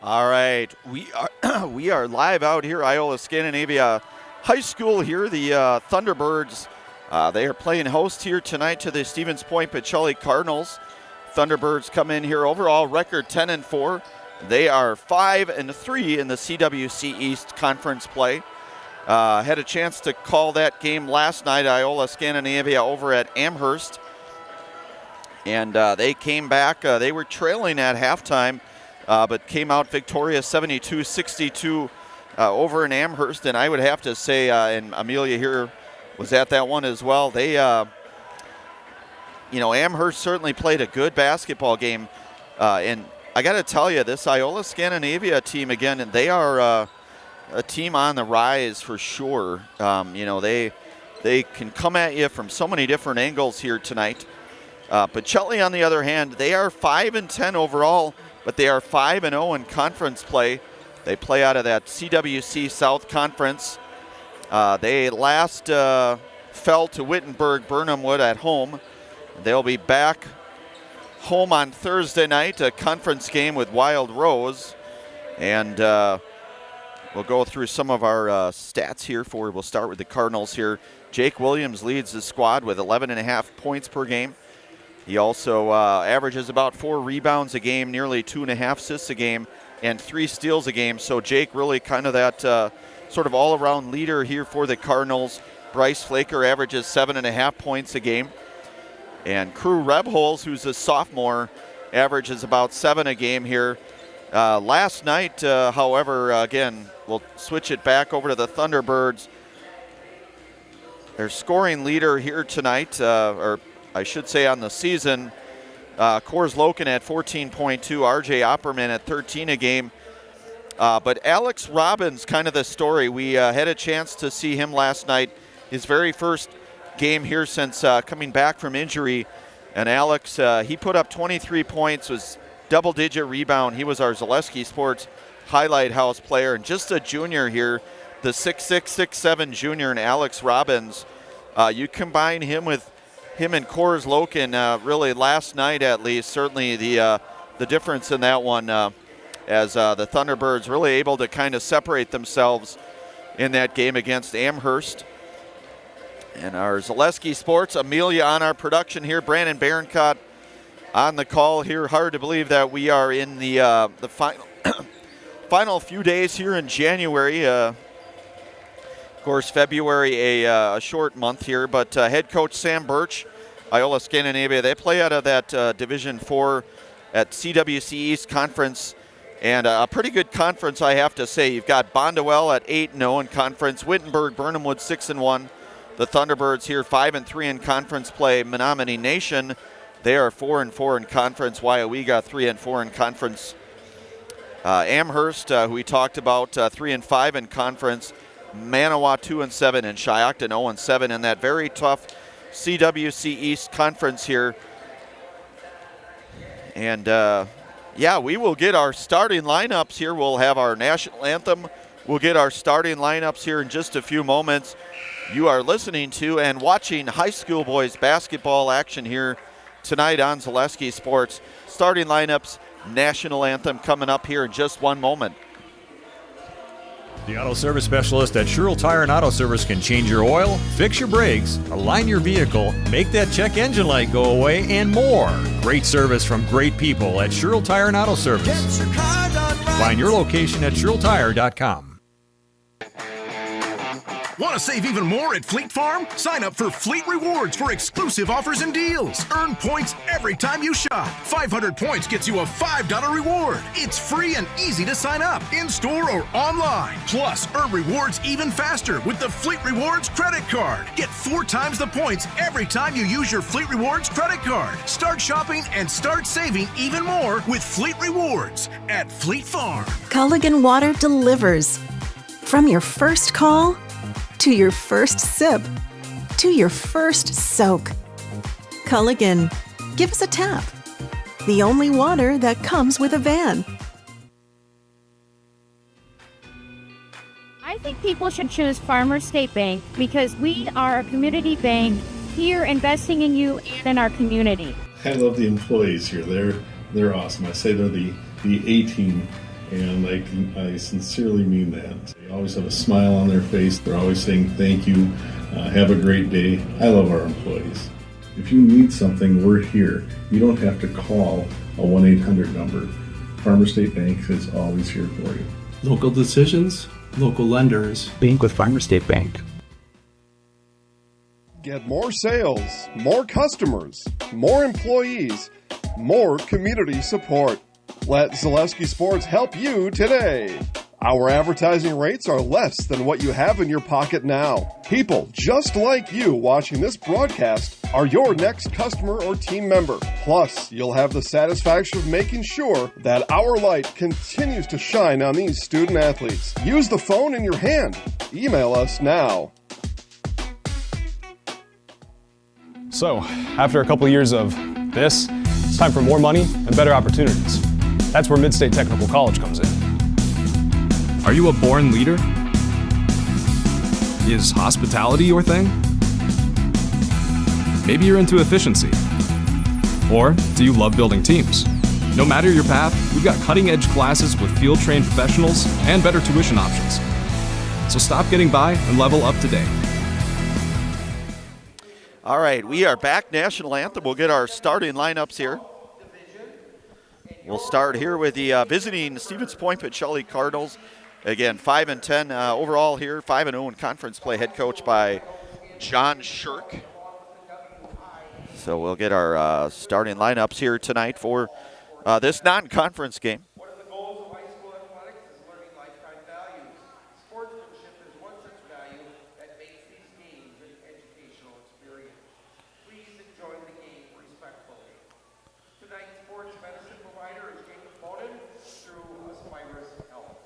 All right, we are live out here, Iola-Scandinavia High School here. The Thunderbirds, they are playing host here tonight to the Stevens Point Pacelli Cardinals. Thunderbirds come in here overall record 10-4. They are 5-3 in the CWC East Conference play. Had a chance to call that game last night, Iola-Scandinavia over at Amherst, and they came back. They were trailing at halftime. But came out victorious 72-62 over in Amherst. And I would have to say, and Amelia here was at that one as well, they, Amherst certainly played a good basketball game. And I got to tell you, this Iola-Scandinavia team, again, and they are a team on the rise for sure. They can come at you from so many different angles here tonight. Pacelli, on the other hand, they are 5-10 overall, but they are 5-0 in conference play. They play out of that CWC South Conference. They last fell to Wittenberg-Burnhamwood at home. They'll be back home on Thursday night, a conference game with Wild Rose. And we'll go through some of our stats here. We'll start with the Cardinals here. Jake Williams leads the squad with 11.5 points per game. He also averages about 4 rebounds a game, nearly 2.5 assists a game, and 3 steals a game. So Jake really kind of that sort of all-around leader here for the Cardinals. Bryce Flaker averages 7.5 points a game. And Crew Rebholz, who's a sophomore, averages about 7 a game here. Last night, however, again, we'll switch it back over to the Thunderbirds. Their scoring leader here tonight, or I should say on the season, Kors Loken at 14.2, RJ Opperman at 13 a game. But Alex Robbins, kind of the story. We had a chance to see him last night, his very first game here since coming back from injury. And Alex, he put up 23 points, was double-digit rebound. He was our Zaleski Sports Highlight House player, and just a junior here, the 6'6", 6'7" junior, and Alex Robbins. You combine him with him and Kors Loken, really last night at least, certainly the difference in that one as the Thunderbirds really able to kind of separate themselves in that game against Amherst. And our Zaleski Sports, Amelia on our production here, Brandon Barencott on the call here. Hard to believe that we are in the final few days here in January. Of course, February a short month here, but head coach Sam Birch, Iola-Scandinavia, they play out of that Division 4 at CWC East Conference, and a pretty good conference, I have to say. You've got Bondwell at 8-0 in conference, Wittenberg-Burnhamwood 6-1, the Thunderbirds here 5-3 in conference play. Menominee Nation, they are 4-4 in conference. WIAA 3-4 in conference. Amherst, who we talked about, 3-5 in conference. Manawa 2-7, and Shiocton 0-7 in that very tough CWC East Conference here. And we will get our starting lineups here. We'll have our national anthem. We'll get our starting lineups here in just a few moments. You are listening to and watching high school boys basketball action here tonight on Zaleski Sports. Starting lineups, national anthem coming up here in just one moment. The auto service specialist at Sherrill Tire and Auto Service can change your oil, fix your brakes, align your vehicle, make that check engine light go away, and more. Great service from great people at Sherrill Tire and Auto Service. Find your location at SherrillTire.com. Want to save even more at Fleet Farm? Sign up for Fleet Rewards for exclusive offers and deals. Earn points every time you shop. 500 points gets you a $5 reward. It's free and easy to sign up, in-store or online. Plus, earn rewards even faster with the Fleet Rewards credit card. Get 4 times the points every time you use your Fleet Rewards credit card. Start shopping and start saving even more with Fleet Rewards at Fleet Farm. Culligan Water delivers. From your first call to your first sip, to your first soak. Culligan, give us a tap. The only water that comes with a van. I think people should choose Farmers State Bank because we are a community bank here investing in you and in our community. I love the employees here. They're awesome. I say they're the A-team and I sincerely mean that. They always have a smile on their face. They're always saying thank you, have a great day. I love our employees. If you need something, we're here. You don't have to call a 1-800 number. Farmer State Bank is always here for you. Local decisions, local lenders. Bank with Farmer State Bank. Get more sales, more customers, more employees, more community support. Let Zaleski Sports help you today. Our advertising rates are less than what you have in your pocket now. People just like you watching this broadcast are your next customer or team member. Plus, you'll have the satisfaction of making sure that our light continues to shine on these student athletes. Use the phone in your hand. Email us now. So, after a couple years of this, it's time for more money and better opportunities. That's where Mid-State Technical College comes in. Are you a born leader? Is hospitality your thing? Maybe you're into efficiency. Or do you love building teams? No matter your path, we've got cutting-edge classes with field-trained professionals and better tuition options. So stop getting by and level up today. All right, we are back. National Anthem. We'll get our starting lineups here. We'll start here with the visiting Stevens Point Pacelli Cardinals. Again, 5-10 overall here, 5-0 in conference play, head coach by John Shirk. So we'll get our starting lineups here tonight for this non-conference game. One of the goals of high school athletics is learning lifetime values. Sportsmanship is one such value that makes these games an educational experience. Please enjoy the game respectfully. Tonight's sports medicine provider is James Bowden through Aspirus Health.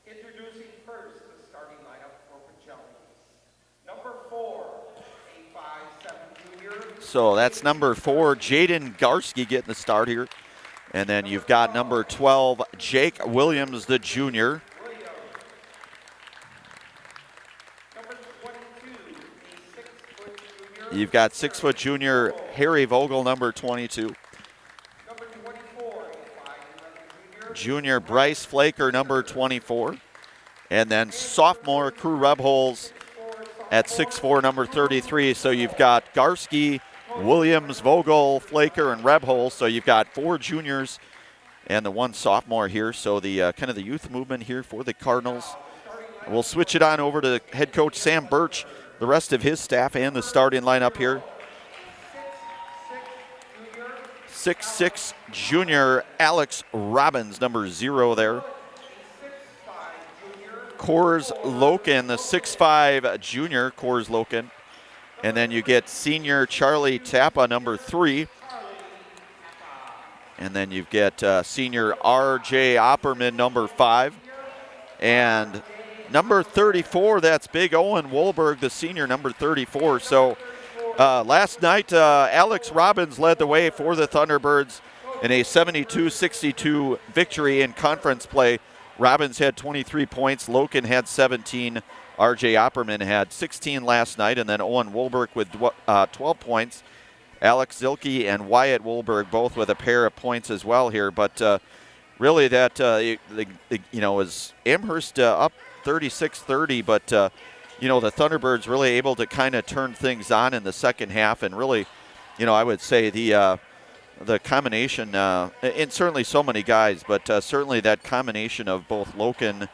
Introducing first the starting lineup for Pacelli. Number 4, a 5'7" junior. So that's number 4, Jaden Garski getting the start here. And then you've got number 12, Jake Williams, the junior. Number 22, a 6-foot junior. You've got 6-foot junior Harry Vogel, number 22. Number 24, a 5'11" junior. Junior Bryce Flaker, number 24. And then sophomore Crew Rebholes at 6'4", number 33. So you've got Garski, Williams, Vogel, Flaker, and Rebholes. So you've got 4 juniors and the 1 sophomore here. So the kind of the youth movement here for the Cardinals. We'll switch it on over to head coach Sam Birch, the rest of his staff, and the starting lineup here. 6'6" junior Alex Robbins, number 0 there. Coors Loken, the 6'5" junior Coors Loken. And then you get senior Charlie Tappa, number 3. And then you get senior R.J. Opperman, number 5. And number 34, that's big Owen Wolberg, the senior, number 34. So last night, Alex Robbins led the way for the Thunderbirds in a 72-62 victory in conference play. Robbins had 23 points. Loken had 17. R.J. Opperman had 16 last night. And then Owen Wolberg with 12 points. Alex Zilke and Wyatt Wolberg both with a pair of points as well here. But really that, was Amherst up 36-30. But, the Thunderbirds really able to kind of turn things on in the second half. And really, I would say the combination, and certainly so many guys, but certainly that combination of both Loken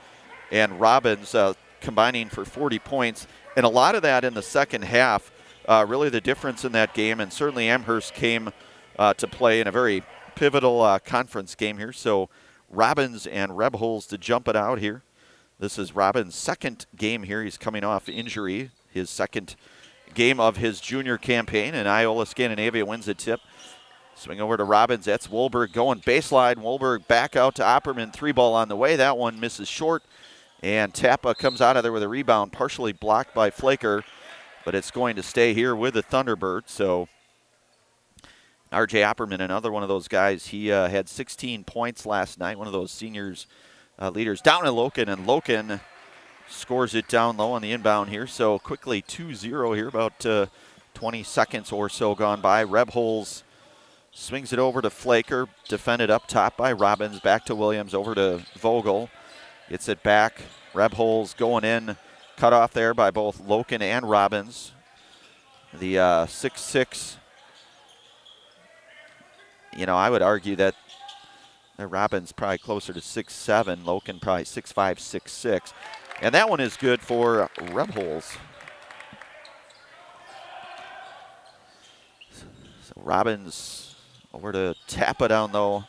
and Robbins combining for 40 points, and a lot of that in the second half, really the difference in that game, and certainly Amherst came to play in a very pivotal conference game here. So Robbins and Rebholes to jump it out here. This is Robbins' second game here. He's coming off injury, his second game of his junior campaign, and Iola-Scandinavia wins the tip. Swing over to Robbins. That's Wolberg going baseline. Wolberg back out to Opperman. 3-ball on the way. That one misses short. And Tappa comes out of there with a rebound, partially blocked by Flaker. But it's going to stay here with the Thunderbirds. So R.J. Opperman, another one of those guys. He had 16 points last night. One of those seniors leaders. Down to Loken. And Loken scores it down low on the inbound here. So quickly 2-0 here. About 20 seconds or so gone by. Rebholes Swings it over to Flaker, defended up top by Robbins. Back to Williams, over to Vogel. Gets it back. Rebholz going in. Cut off there by both Loken and Robbins. The 6'6". I would argue that Robbins probably closer to 6'7". Loken probably 6'5", 6'6". And that one is good for Rebholz. So Robbins over to Tappa down low.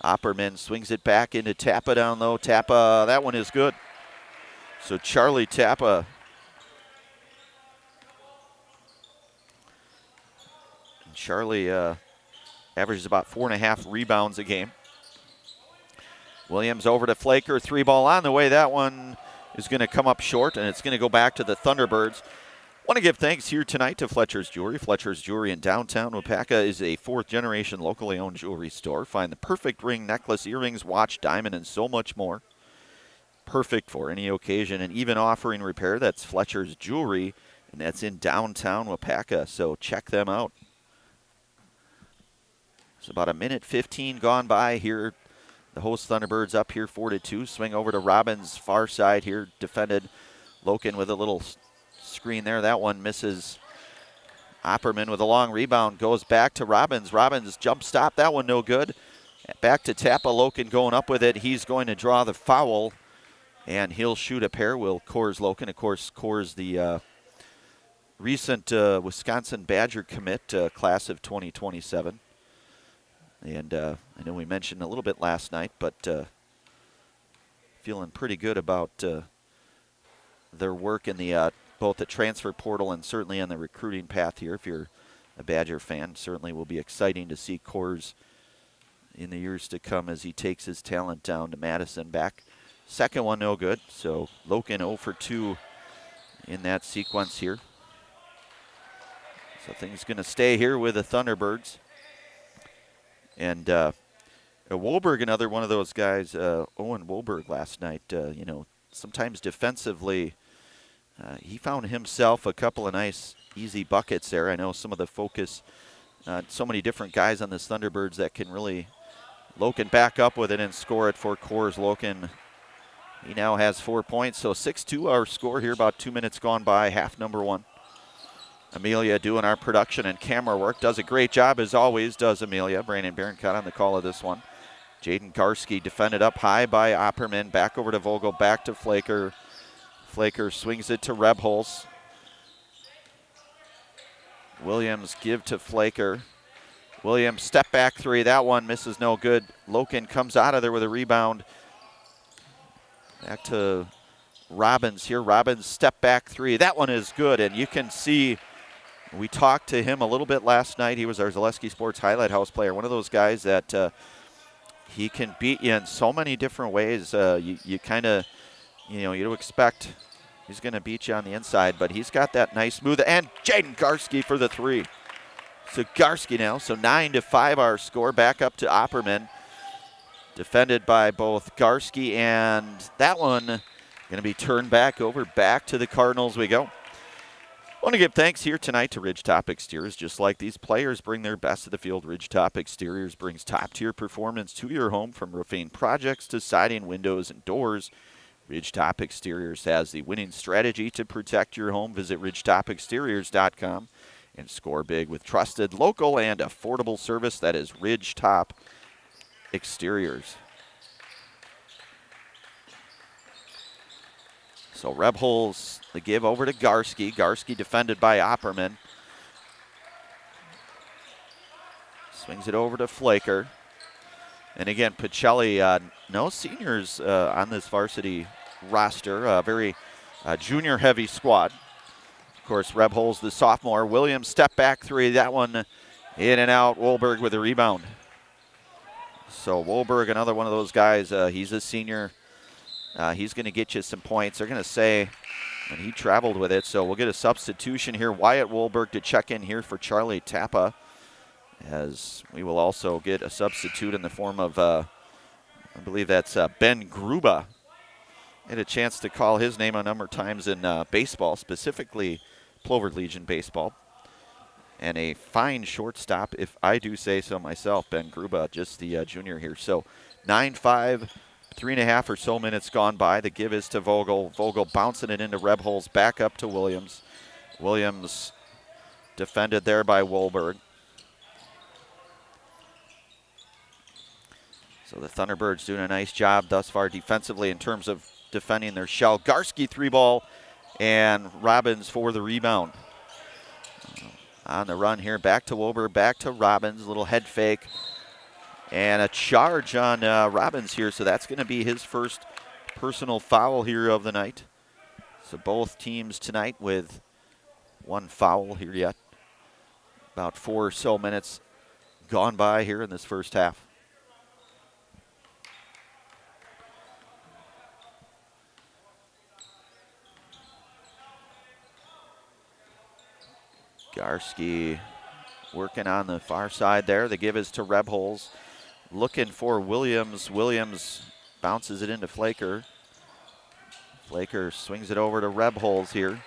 Opperman swings it back into Tappa down low. Tappa, that one is good. So Charlie Tappa. Charlie averages about 4.5 rebounds a game. Williams over to Flaker. 3-ball on the way. That one is going to come up short, and it's going to go back to the Thunderbirds. Want to give thanks here tonight to Fletcher's Jewelry. Fletcher's Jewelry in downtown Waupaca is a 4th-generation locally owned jewelry store. Find the perfect ring, necklace, earrings, watch, diamond, and so much more. Perfect for any occasion and even offering repair. That's Fletcher's Jewelry, and that's in downtown Waupaca, so check them out. It's about 1:15 gone by here. The host Thunderbirds up here 4-2. Swing over to Robbins, far side here, defended. Loken with a little screen there. That one misses. Opperman with a long rebound goes back to Robbins. Robbins jump stop. That one no good. Back to Tappa. Loken going up with it. He's going to draw the foul, and he'll shoot a pair. Will Coors Loken. Of course, Coors the recent Wisconsin Badger commit, class of 2027. And I know we mentioned a little bit last night, but feeling pretty good about their work in the both the transfer portal and certainly on the recruiting path here. If you're a Badger fan, certainly will be exciting to see Coors in the years to come as he takes his talent down to Madison. Back second one no good, so Loken 0 for 2 in that sequence here. So things going to stay here with the Thunderbirds. And Wohlberg, another one of those guys, Owen Wohlberg last night, sometimes defensively, he found himself a couple of nice, easy buckets there. I know some of the focus, so many different guys on this Thunderbirds that can really, Loken back up with it and score it for Coors. Loken, he now has 4 points, so 6-2 our score here, about 2 minutes gone by, half number one. Amelia doing our production and camera work. Does a great job as always, does Amelia. Brandon Barron-Cott on the call of this one. Jaden Garski defended up high by Opperman. Back over to Vogel, back to Flaker. Flaker swings it to Rebholz. Williams give to Flaker. Williams step back three. That one misses no good. Loken comes out of there with a rebound. Back to Robbins here. Robbins step back three. That one is good, and you can see. We talked to him a little bit last night. He was our Zaleski Sports Highlight House player. One of those guys that he can beat you in so many different ways. You kind of, you expect he's going to beat you on the inside, but he's got that nice smooth. And Jaden Garski for the three. So Garski now, so 9-5 our score. Back up to Opperman. Defended by both Garski, and that one going to be turned back over. Back to the Cardinals we go. I want to give thanks here tonight to Ridgetop Exteriors. Just like these players bring their best to the field, Ridgetop Exteriors brings top-tier performance to your home, from roofing projects to siding, windows, and doors. Ridgetop Exteriors has the winning strategy to protect your home. Visit ridgetopexteriors.com and score big with trusted, local, and affordable service. That is Ridgetop Exteriors. So Rebholz, the give over to Garski. Garski defended by Opperman. Swings it over to Flaker. And again, Pacelli, no seniors on this varsity roster. A very junior-heavy squad. Of course, Rebholz, the sophomore. Williams, step back three. That one in and out. Wohlberg with a rebound. So Wohlberg, another one of those guys. He's a senior. He's going to get you some points. They're going to say, and he traveled with it, so we'll get a substitution here. Wyatt Wohlberg to check in here for Charlie Tappa, as we will also get a substitute in the form of, I believe that's Ben Gruba. Had a chance to call his name a number of times in baseball, specifically Plover Legion baseball. And a fine shortstop, if I do say so myself, Ben Gruba, just the junior here. So 9-5, 3.5 or so minutes gone by. The give is to Vogel. Vogel bouncing it into Rebholz, back up to Williams. Williams defended there by Wolberg. So the Thunderbirds doing a nice job thus far defensively in terms of defending their shell. Garski 3-ball, and Robbins for the rebound. On the run here, back to Wolberg, back to Robbins, little head fake. And a charge on Robbins here, so that's going to be his first personal foul here of the night. So both teams tonight with one foul here yet. About 4 or so minutes gone by here in this first half. Garski working on the far side there. The give is to Rebholz. Looking for Williams. Williams bounces it into Flaker. Flaker swings it over to Rebholz here.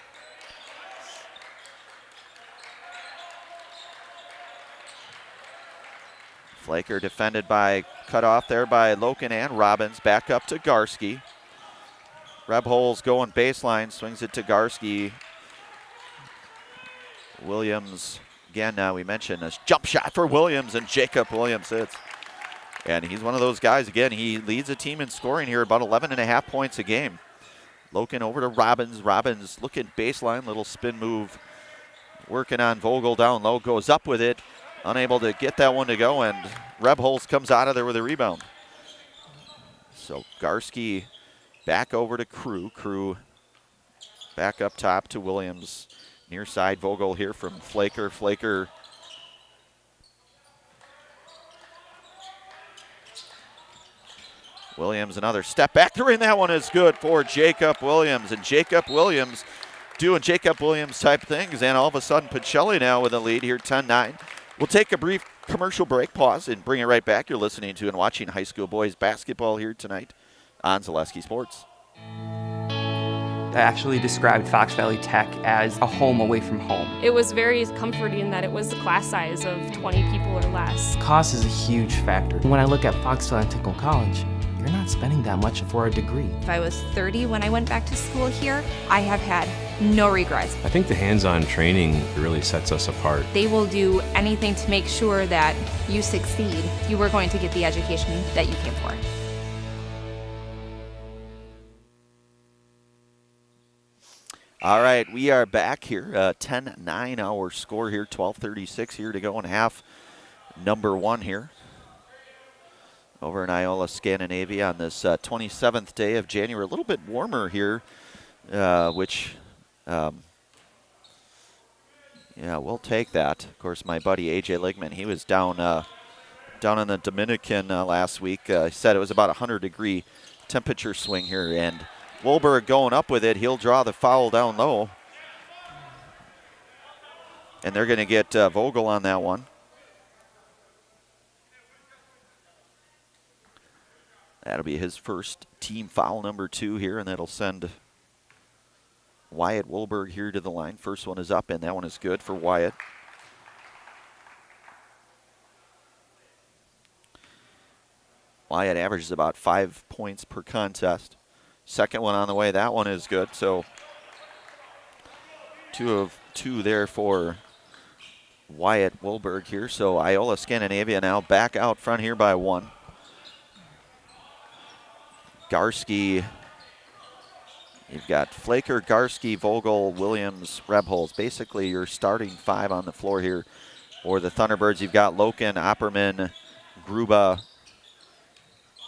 Flaker defended by, cut off there by Loken and Robbins. Back up to Garski. Rebholz going baseline, swings it to Garski. Williams, again, we mentioned a jump shot for Williams, and Jacob Williams hits. And he's one of those guys, again, he leads the team in scoring here, about 11.5 points a game. Loken over to Robbins. Robbins looking baseline, little spin move. Working on Vogel down low, goes up with it. Unable to get that one to go, and Rebholz comes out of there with a rebound. So Garski back over to Crew. Crew back up top to Williams. Near side Vogel here from Flaker. Flaker Williams, another step back three, and that one is good for Jacob Williams. And Jacob Williams doing Jacob Williams type things, and all of a sudden Pacelli now with a lead here, 10-9. We'll take a brief commercial break, pause, and bring it right back. You're listening to and watching high school boys basketball here tonight on Zaleski Sports. I actually described Fox Valley Tech as a home away from home. It was very comforting that it was a class size of 20 people or less. Cost is a huge factor. When I look at Fox Valley Technical College, you're not spending that much for a degree. If I was 30 when I went back to school here, I have had no regrets. I think the hands-on training really sets us apart. They will do anything to make sure that you succeed. You are going to get the education that you came for. All right, we are back here. 10-9 our score here, 12:36 here to go in half number one here over in Iola-Scandinavia on this 27th day of January. A little bit warmer here, which, yeah, we'll take that. Of course, my buddy AJ Ligman, he was down in the Dominican last week. He said it was about 100-degree temperature swing here, and Wolberg going up with it. He'll draw the foul down low. And they're going to get Vogel on that one. That'll be his first team foul, number 2 here, and that'll send Wyatt Wolberg here to the line. First one is up, and that one is good for Wyatt. Wyatt averages about 5 points per contest. Second one on the way, that one is good. So 2 of 2 there for Wyatt Wolberg here. So Iola-Scandinavia now back out front here by 1. Garski, you've got Flaker, Garski, Vogel, Williams, Rebholz. Basically your starting 5 on the floor here for the Thunderbirds. You've got Loken, Opperman, Gruba,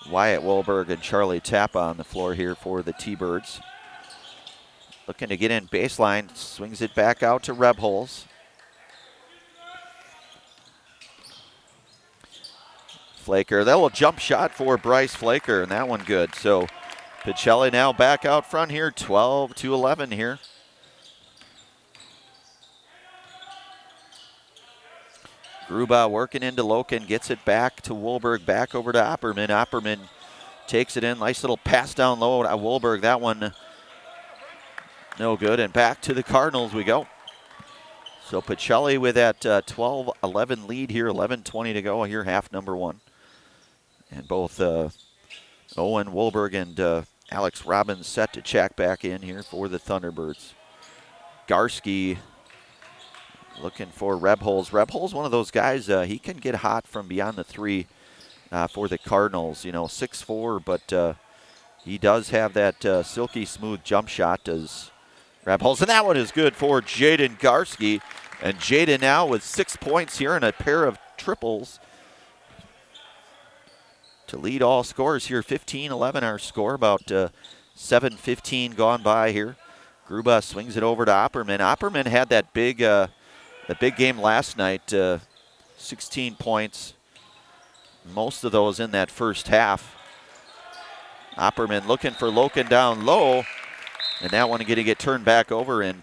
Wyatt Wolberg, and Charlie Tappa on the floor here for the T-Birds. Looking to get in baseline, swings it back out to Rebholz. Flaker, that little jump shot for Bryce Flaker, and that one good. So Pacelli now back out front here, 12-11 here. Gruba working into Loken, gets it back to Wolberg, back over to Opperman. Opperman takes it in, nice little pass down low to Wolberg. That one no good, and back to the Cardinals we go. So Pacelli with that 12-11 lead here, 11:20 to go here, half number one. And both Owen Wolberg and Alex Robbins set to check back in here for the Thunderbirds. Garski looking for Rebholz. Rebholz, one of those guys, he can get hot from beyond the three for the Cardinals. 6'4", but he does have that silky smooth jump shot, does Rebholz. And that one is good for Jaden Garski. And Jaden now with 6 points here and a pair of triples to lead all scorers here. 15-11 our score, about 7:15 gone by here. Gruba swings it over to Opperman. Opperman had that big game last night, 16 points, most of those in that first half. Opperman looking for Loken down low, and that one going to get turned back over, and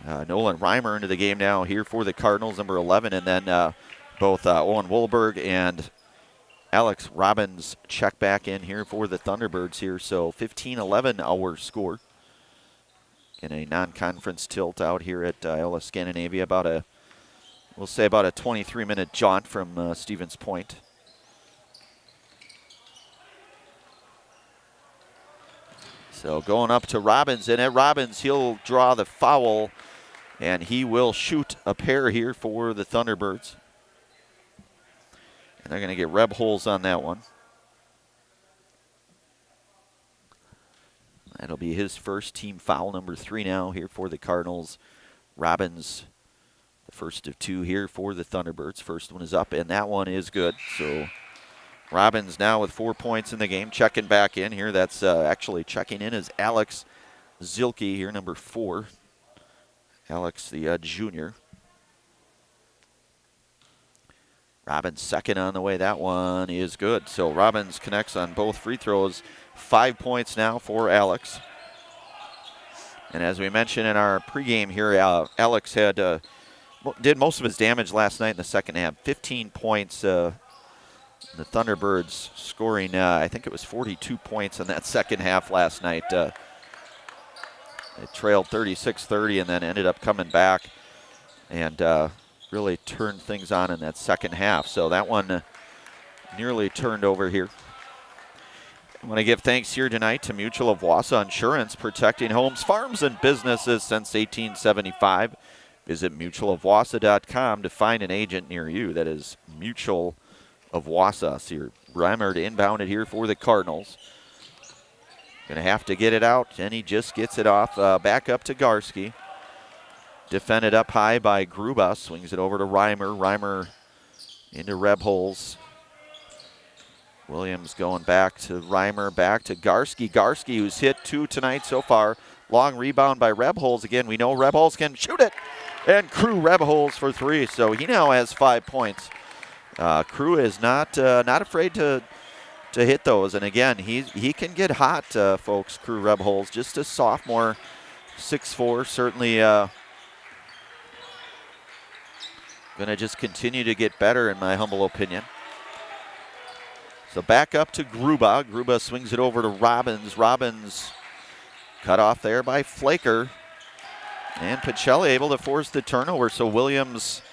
Nolan Reimer into the game now here for the Cardinals, number 11, and then both Owen Wolberg and Alex Robbins check back in here for the Thunderbirds here. So 15-11 our score in a non-conference tilt out here at Iola-Scandinavia. We'll say about a 23-minute jaunt from Stevens Point. So going up to Robbins, and at Robbins, he'll draw the foul, and he will shoot a pair here for the Thunderbirds. And they're going to get Rebholz on that one. That'll be his first team foul, number 3 now here for the Cardinals. Robbins, the first of 2 here for the Thunderbirds. First one is up, and that one is good. So Robbins now with 4 points in the game, checking back in here. That's actually checking in is Alex Zilke here, number 4. Alex, the junior. Robbins second on the way. That one is good. So Robbins connects on both free throws. 5 points now for Alex. And as we mentioned in our pregame here, Alex did most of his damage last night in the second half. 15 points. The Thunderbirds scoring, I think it was 42 points in that second half last night. They trailed 36-30 and then ended up coming back and really turned things on in that second half. So that one nearly turned over here. I want to give thanks here tonight to Mutual of Wausau Insurance, protecting homes, farms, and businesses since 1875. Visit mutualofwausau.com to find an agent near you. That is Mutual of Wausau. So you're Reimer to inbound it here for the Cardinals. Going to have to get it out, and he just gets it off. Back up to Garski. Defended up high by Gruba. Swings it over to Reimer. Reimer into Rebholz. Williams going back to Reimer, back to Garski. Garski, who's hit 2 tonight so far. Long rebound by Rebholz. Again, we know Rebholz can shoot it. And Crew Rebholz for 3. So he now has 5 points. Crew is not afraid to hit those. And again, he can get hot, folks, Crew Rebholz. Just a sophomore, 6'4", certainly going to just continue to get better, in my humble opinion. So back up to Gruba. Gruba swings it over to Robbins. Robbins cut off there by Flaker. And Pacelli able to force the turnover. So Williams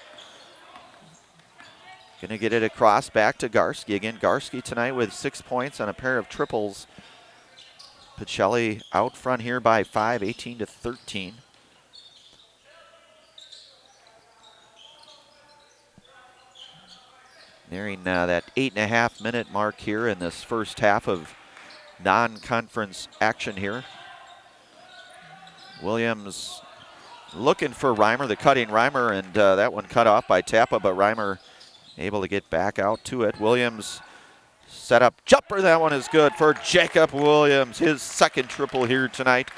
going to get it across back to Garski. Again, Garski tonight with 6 points on a pair of triples. Pacelli out front here by 5, 18-13. Nearing that 8.5-minute mark here in this first half of non-conference action here. Williams looking for Reimer, the cutting Reimer, and that one cut off by Tappa, but Reimer able to get back out to it. Williams set up jumper. That one is good for Jacob Williams, his second triple here tonight.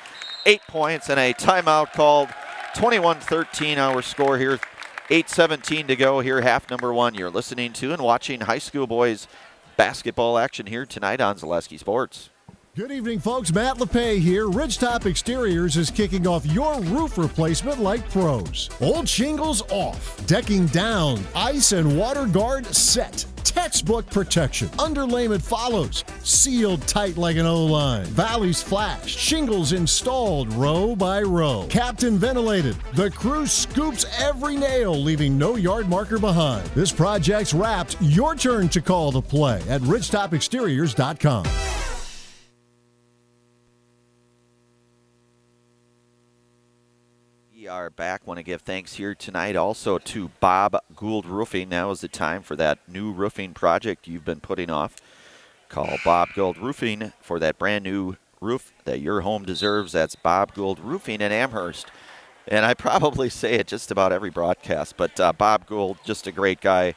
8 points and a timeout called. 21-13 our score here. 8:17 to go here, half number 1. You're listening to and watching high school boys basketball action here tonight on Zaleski Sports. Good evening, folks. Matt LePay here. Ridgetop Exteriors is kicking off your roof replacement like pros. Old shingles off, decking down, ice and water guard set. Textbook protection. Underlayment follows. Sealed tight like an O-line. Valleys flashed. Shingles installed row by row. Captain ventilated. The crew scoops every nail, leaving no yard marker behind. This project's wrapped. Your turn to call the play at ridgetopexteriors.com. We are back. Want to give thanks here tonight also to Bob Gould Roofing. Now is the time for that new roofing project you've been putting off. Call Bob Gould Roofing for that brand new roof that your home deserves. That's Bob Gould Roofing in Amherst. And I probably say it just about every broadcast, but Bob Gould, just a great guy.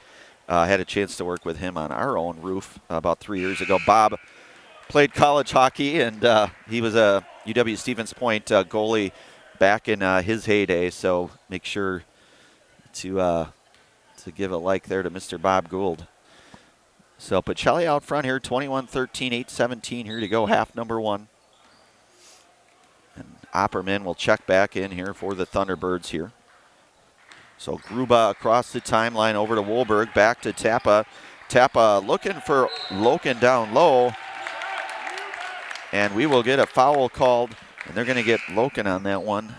Had a chance to work with him on our own roof about 3 years ago. Bob played college hockey, and he was a UW-Stevens Point goalie back in his heyday, so make sure to give a like there to Mr. Bob Gould. So Pacelli out front here, 21-13, 8:17 here to go, half number one. And Opperman will check back in here for the Thunderbirds here. So Gruba across the timeline over to Wohlberg, back to Tappa. Tappa looking for Loken down low. And we will get a foul called, and they're going to get Loken on that one.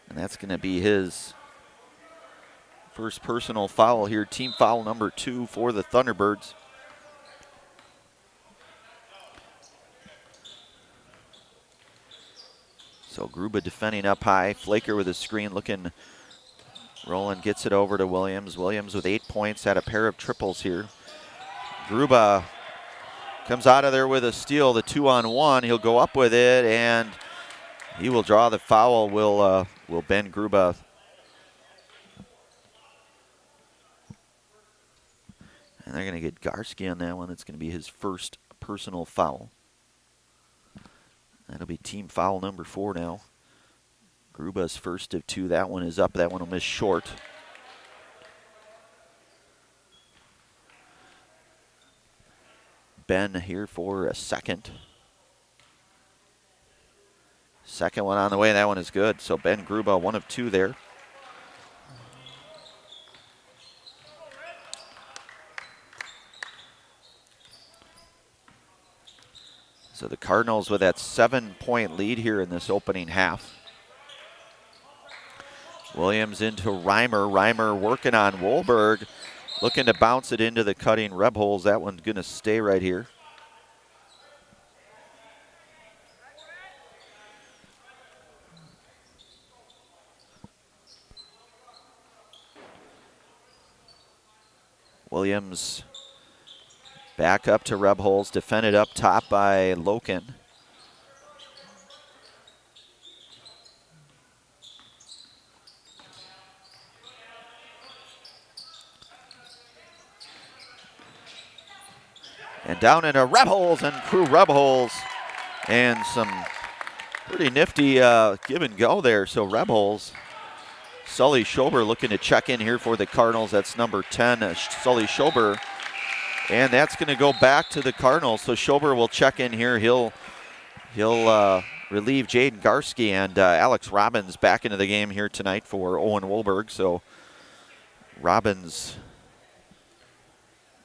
And that's going to be his first personal foul here, team foul number 2 for the Thunderbirds. So Gruba defending up high. Flaker with a screen looking. Roland gets it over to Williams. Williams with 8 points, had a pair of triples here. Gruba comes out of there with a steal, the 2-on-1. He'll go up with it, and he will draw the foul. Will Ben Gruba. And they're going to get Garski on that one. That's going to be his first personal foul. That'll be team foul number 4 now. Gruba's first of 2. That one is up. That one will miss short. Ben here for a second. Second one on the way. That one is good. So Ben Gruba, 1 of 2 there. So the Cardinals with that 7-point lead here in this opening half. Williams into Reimer. Reimer working on Wohlberg. Looking to bounce it into the cutting Rebholes. That one's going to stay right here. Williams back up to Rebholes, defended up top by Loken. And down into Rebholes and crew Rebholes. And some pretty nifty give and go there. So Rebholes, Sully Schober looking to check in here for the Cardinals. That's number 10, Sully Schober. And that's going to go back to the Cardinals. So Schober will check in here. He'll relieve Jaden Garski, and Alex Robbins back into the game here tonight for Owen Wohlberg. So Robbins.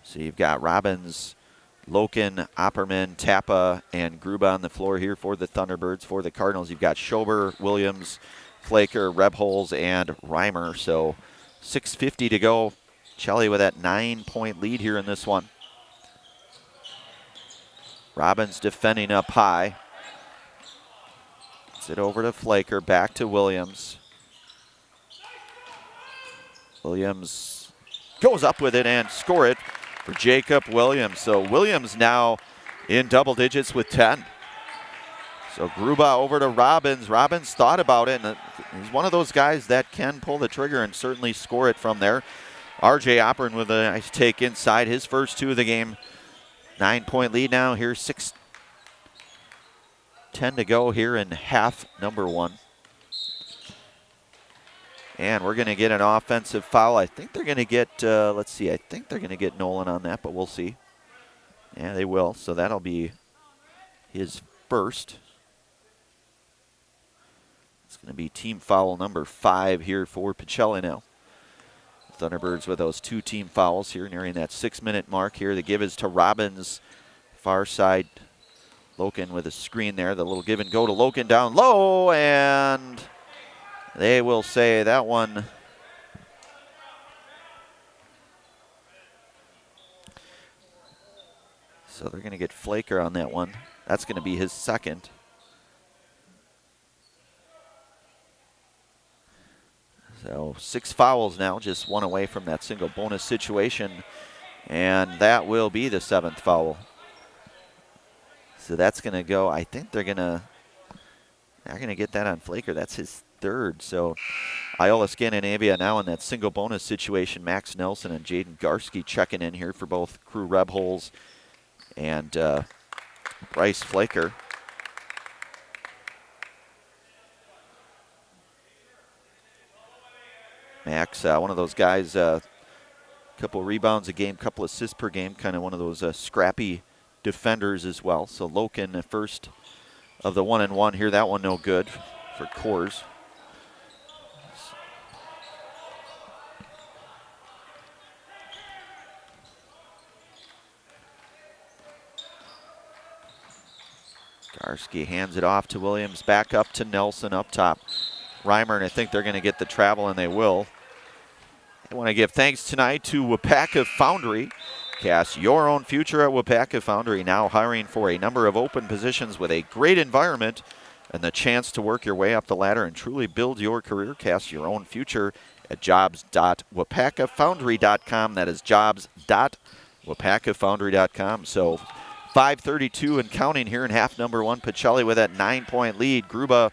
So you've got Robbins, Loken, Opperman, Tappa, and Gruba on the floor here for the Thunderbirds. For the Cardinals, you've got Schober, Williams, Flaker, Rebholes, and Reimer. So 6:50 to go. Pacelli with that 9-point lead here in this one. Robbins defending up high. Gets it over to Flaker, back to Williams. Williams goes up with it and score it for Jacob Williams. So Williams now in double digits with 10. So Gruba over to Robbins. Robbins thought about it, and he's one of those guys that can pull the trigger and certainly score it from there. R.J. Oppern with a nice take inside, his first 2 of the game. 9-point lead now. Here's 6:10 to go here in half number 1. And we're going to get an offensive foul. I think they're going to get, let's see, I think they're going to get Nolan on that, but we'll see. Yeah, they will. So that'll be his first. It's going to be team foul number 5 here for Pacelli now. Thunderbirds with those 2 team fouls here, nearing that 6-minute mark here. The give is to Robbins, far side. Loken with a screen there. The little give and go to Loken down low, and they will say that one. So they're going to get Flaker on that one. That's going to be his second. So 6 fouls now, just 1 away from that single bonus situation. And that will be the 7th foul. So that's going to go, I think they're going to get that on Flaker. That's his 3rd. So Iola-Scandinavia now in that single bonus situation. Max Nelson and Jaden Garski checking in here for both Crew Rebholes and Bryce Flaker. Max, one of those guys, couple rebounds a game, couple assists per game, kind of one of those scrappy defenders as well. So Loken, first of the 1-and-1 here. That one no good for Coors. Garski hands it off to Williams, back up to Nelson up top. Reimer, and I think they're going to get the travel, and they will. I want to give thanks tonight to WIAA Foundry. Cast your own future at WIAA Foundry, now hiring for a number of open positions with a great environment and the chance to work your way up the ladder and truly build your career. Cast your own future at jobs.wipacafoundry.com. That is jobs.wipacafoundry.com. So 5:32 and counting here in half number 1. Pacelli with that 9-point lead. Gruba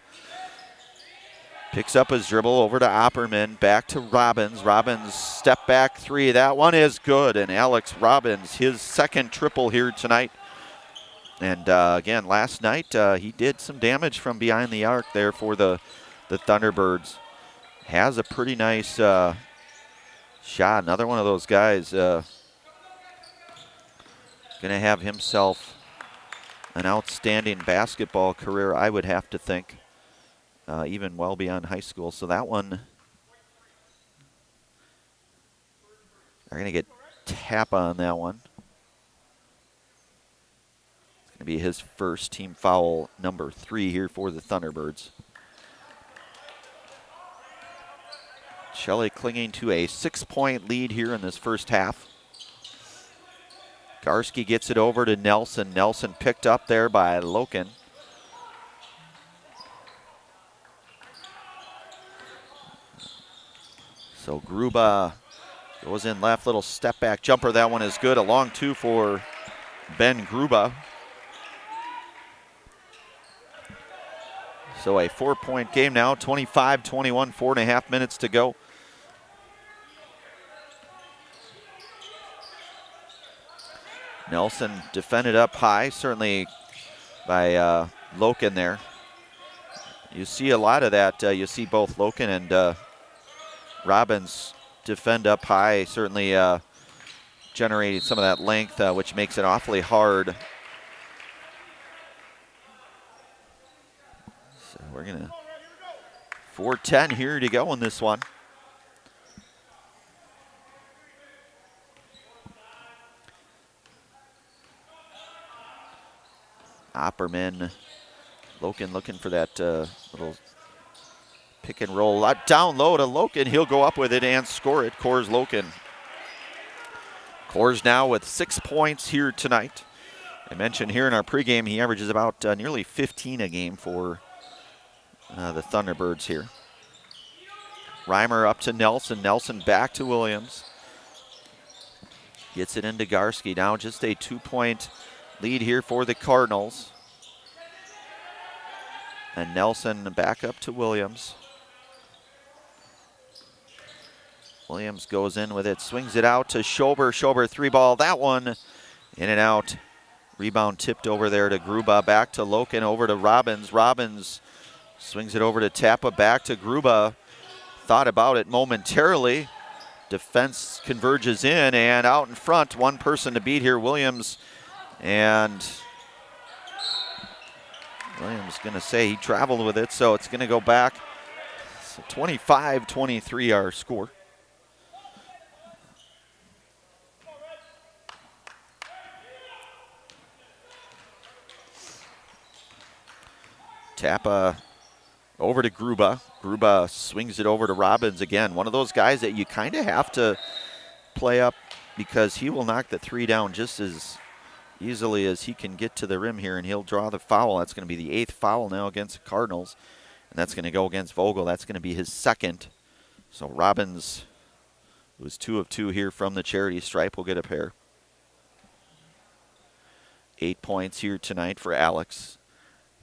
picks up his dribble over to Opperman, back to Robbins. Robbins step back 3. That one is good. And Alex Robbins, his 2nd triple here tonight. And again, last night he did some damage from behind the arc there for the Thunderbirds. Has a pretty nice shot. Another one of those guys going to have himself an outstanding basketball career, I would have to think. Even well beyond high school. So that one, they're going to get tap on that one. It's going to be his first, team foul number 3 here for the Thunderbirds. Shelley clinging to a 6-point lead here in this first half. Garski gets it over to Nelson. Nelson picked up there by Loken. So Gruba goes in left, little step back jumper. That one is good. A long 2 for Ben Gruba. So a 4-point game now, 25-21, 4.5 minutes to go. Nelson defended up high, certainly by Loken there. You see a lot of that. You see both Loken and Robbins defend up high, certainly generating some of that length, which makes it awfully hard. So we're going to 4:10 here to go in this one. Opperman, Loken looking for that little pick and roll. Down low to Loken. He'll go up with it and score it. Coors Loken. Coors now with 6 points here tonight. I mentioned here in our pregame he averages about nearly 15 a game for the Thunderbirds here. Reimer up to Nelson. Nelson back to Williams. Gets it into Garski. Now just a 2-point lead here for the Cardinals. And Nelson back up to Williams. Williams goes in with it, swings it out to Schober. Schober 3-ball. That one in and out. Rebound tipped over there to Gruba. Back to Loken, over to Robbins. Robbins swings it over to Tappa. Back to Gruba. Thought about it momentarily. Defense converges in and out in front. One person to beat here. Williams And Williams going to say he traveled with it, so it's going to go back. So 25-23 our score. Tappa over to Gruba. Gruba swings it over to Robbins again. One of those guys that you kind of have to play up because he will knock the three down just as easily as he can get to the rim here, and he'll draw the foul. That's going to be the 8th foul now against the Cardinals, and that's going to go against Vogel. That's going to be his 2nd. So Robbins, who was 2 of 2 here from the charity stripe, will get a pair. 8 points here tonight for Alex.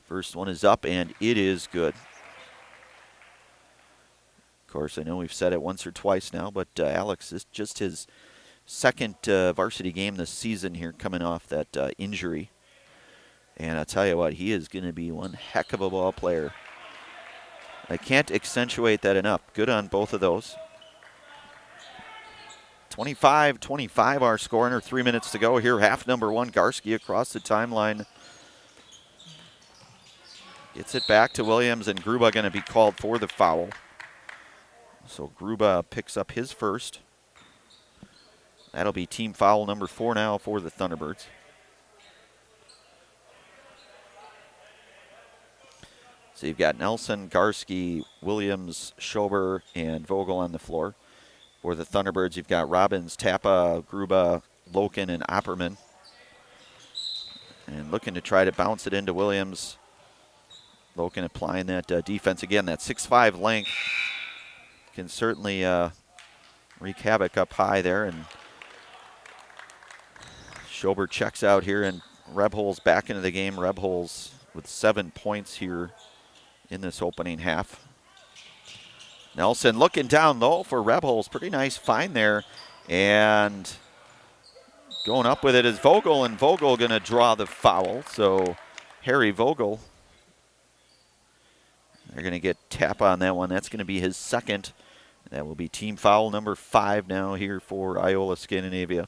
First one is up, and it is good. Of course, I know we've said it once or twice now, but Alex is just his 2nd varsity game this season here, coming off that injury. And I'll tell you what, he is going to be one heck of a ball player. I can't accentuate that enough. Good on both of those. 25-25 our score, under 3 minutes to go here. Half number 1, Garski across the timeline. Gets it back to Williams, and Gruba going to be called for the foul. So Gruba picks up his first. That'll be team foul number 4 now for the Thunderbirds. So you've got Nelson, Garski, Williams, Schober, and Vogel on the floor. For the Thunderbirds, you've got Robbins, Tappa, Gruba, Loken, and Opperman. And looking to try to bounce it into Williams. Loken applying that defense again. That 6'5" length can certainly wreak havoc up high there. And Schober checks out here, and Rebholz back into the game. Rebholz with 7 points here in this opening half. Nelson looking down low for Rebholz. Pretty nice find there. And going up with it is Vogel, and Vogel going to draw the foul. So Harry Vogel, they're going to get Tappa on that one. That's going to be his 2nd. That will be team foul number 5 now here for Iola-Scandinavia.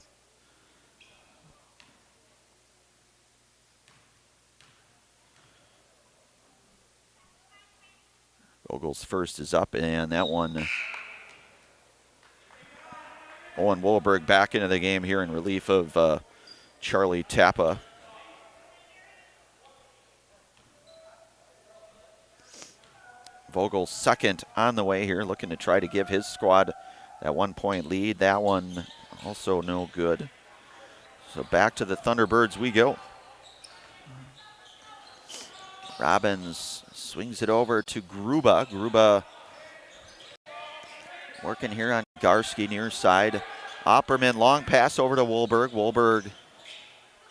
Vogel's first is up, and that one, Owen Wohlberg back into the game here in relief of Charlie Tappa. Vogel's 2nd on the way here, looking to try to give his squad that 1-point lead. That one also no good. So back to the Thunderbirds we go. Robbins swings it over to Gruba. Gruba working here on Garski near side. Opperman, long pass over to Wohlberg. Wohlberg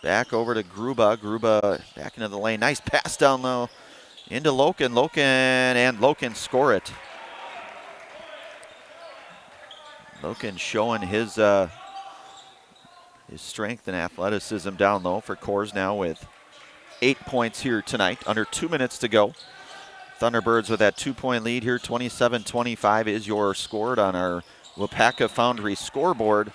back over to Gruba. Gruba back into the lane. Nice pass down low into Loken. Loken score it. Loken showing his strength and athleticism down low for Coors now with 8 points here tonight. Under 2 minutes to go. Thunderbirds with that 2-point lead here. 27-25 is your score on our Wapaka Foundry scoreboard.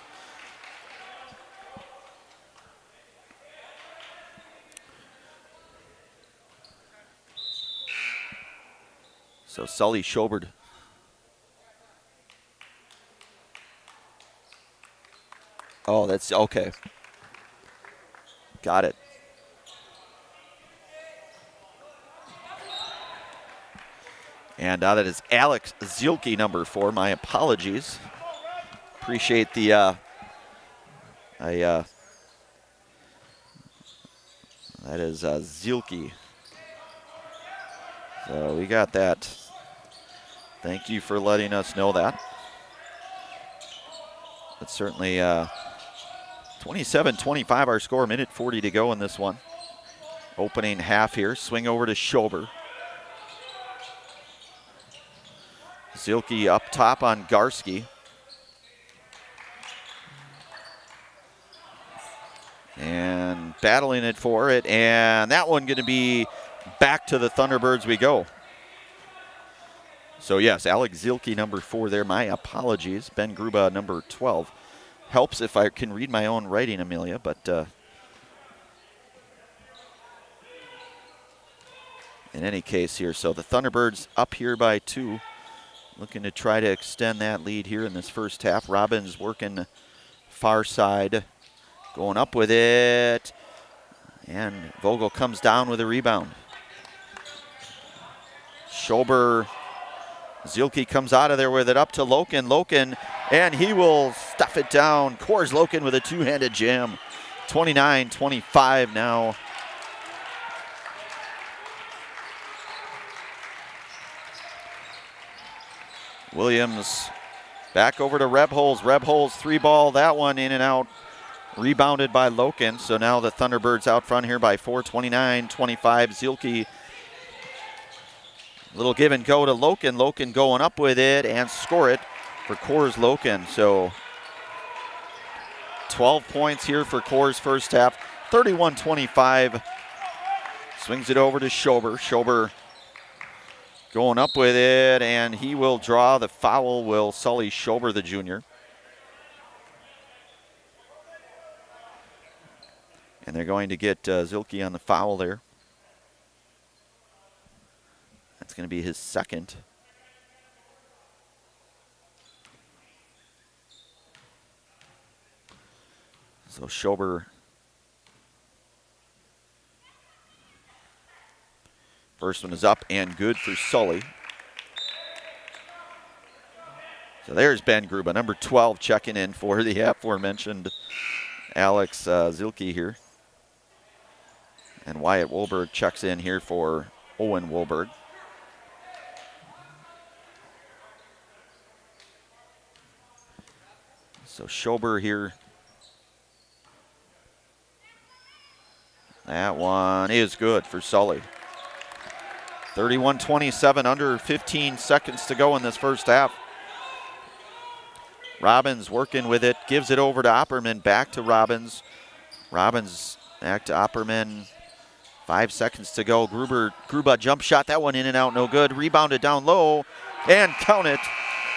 So Sully Schobert. Oh, that's okay. Got it. And that is Alex Zielke, number 4. My apologies. Appreciate the that is Zielke. So we got that. Thank you for letting us know that. But certainly 27-25 our score, minute 40 to go in this one. Opening half here, swing over to Schober. Zielke up top on Garski. And battling it for it, and that one going to be back to the Thunderbirds we go. So yes, Alex Zielke, number 4 there. My apologies. Ben Gruba, number 12. Helps if I can read my own writing, Amelia, but in any case here. So the Thunderbirds up here by 2, looking to try to extend that lead here in this first half. Robbins working far side, going up with it, and Vogel comes down with a rebound. Schober, Zielke comes out of there with it up to Loken, and he will stuff it down. Coors Loken with a two-handed jam. 29-25 now. Williams back over to Rebholz. Rebholz 3-ball, that one in and out. Rebounded by Loken. So now the Thunderbirds out front here by 4, 29-25. Zielke, little give and go to Loken. Loken going up with it and score it for Coors Loken. So 12 points here for Coors first half. 31-25. Swings it over to Schober. Schober going up with it, and he will draw the foul, will Sully Schober, the junior. And they're going to get Zielke on the foul there. That's going to be his second. So Schober, first one is up and good for Sully. So there's Ben Gruba, number 12, checking in for the aforementioned Alex Zielke here. And Wyatt Wolberg checks in here for Owen Wolberg. So Schober here. That one is good for Sully. 31-27, under 15 seconds to go in this first half. Robbins working with it, gives it over to Opperman, back to Robbins. Robbins back to Opperman. 5 seconds to go. Gruba jump shot, that one in and out, no good. Rebounded down low, and count it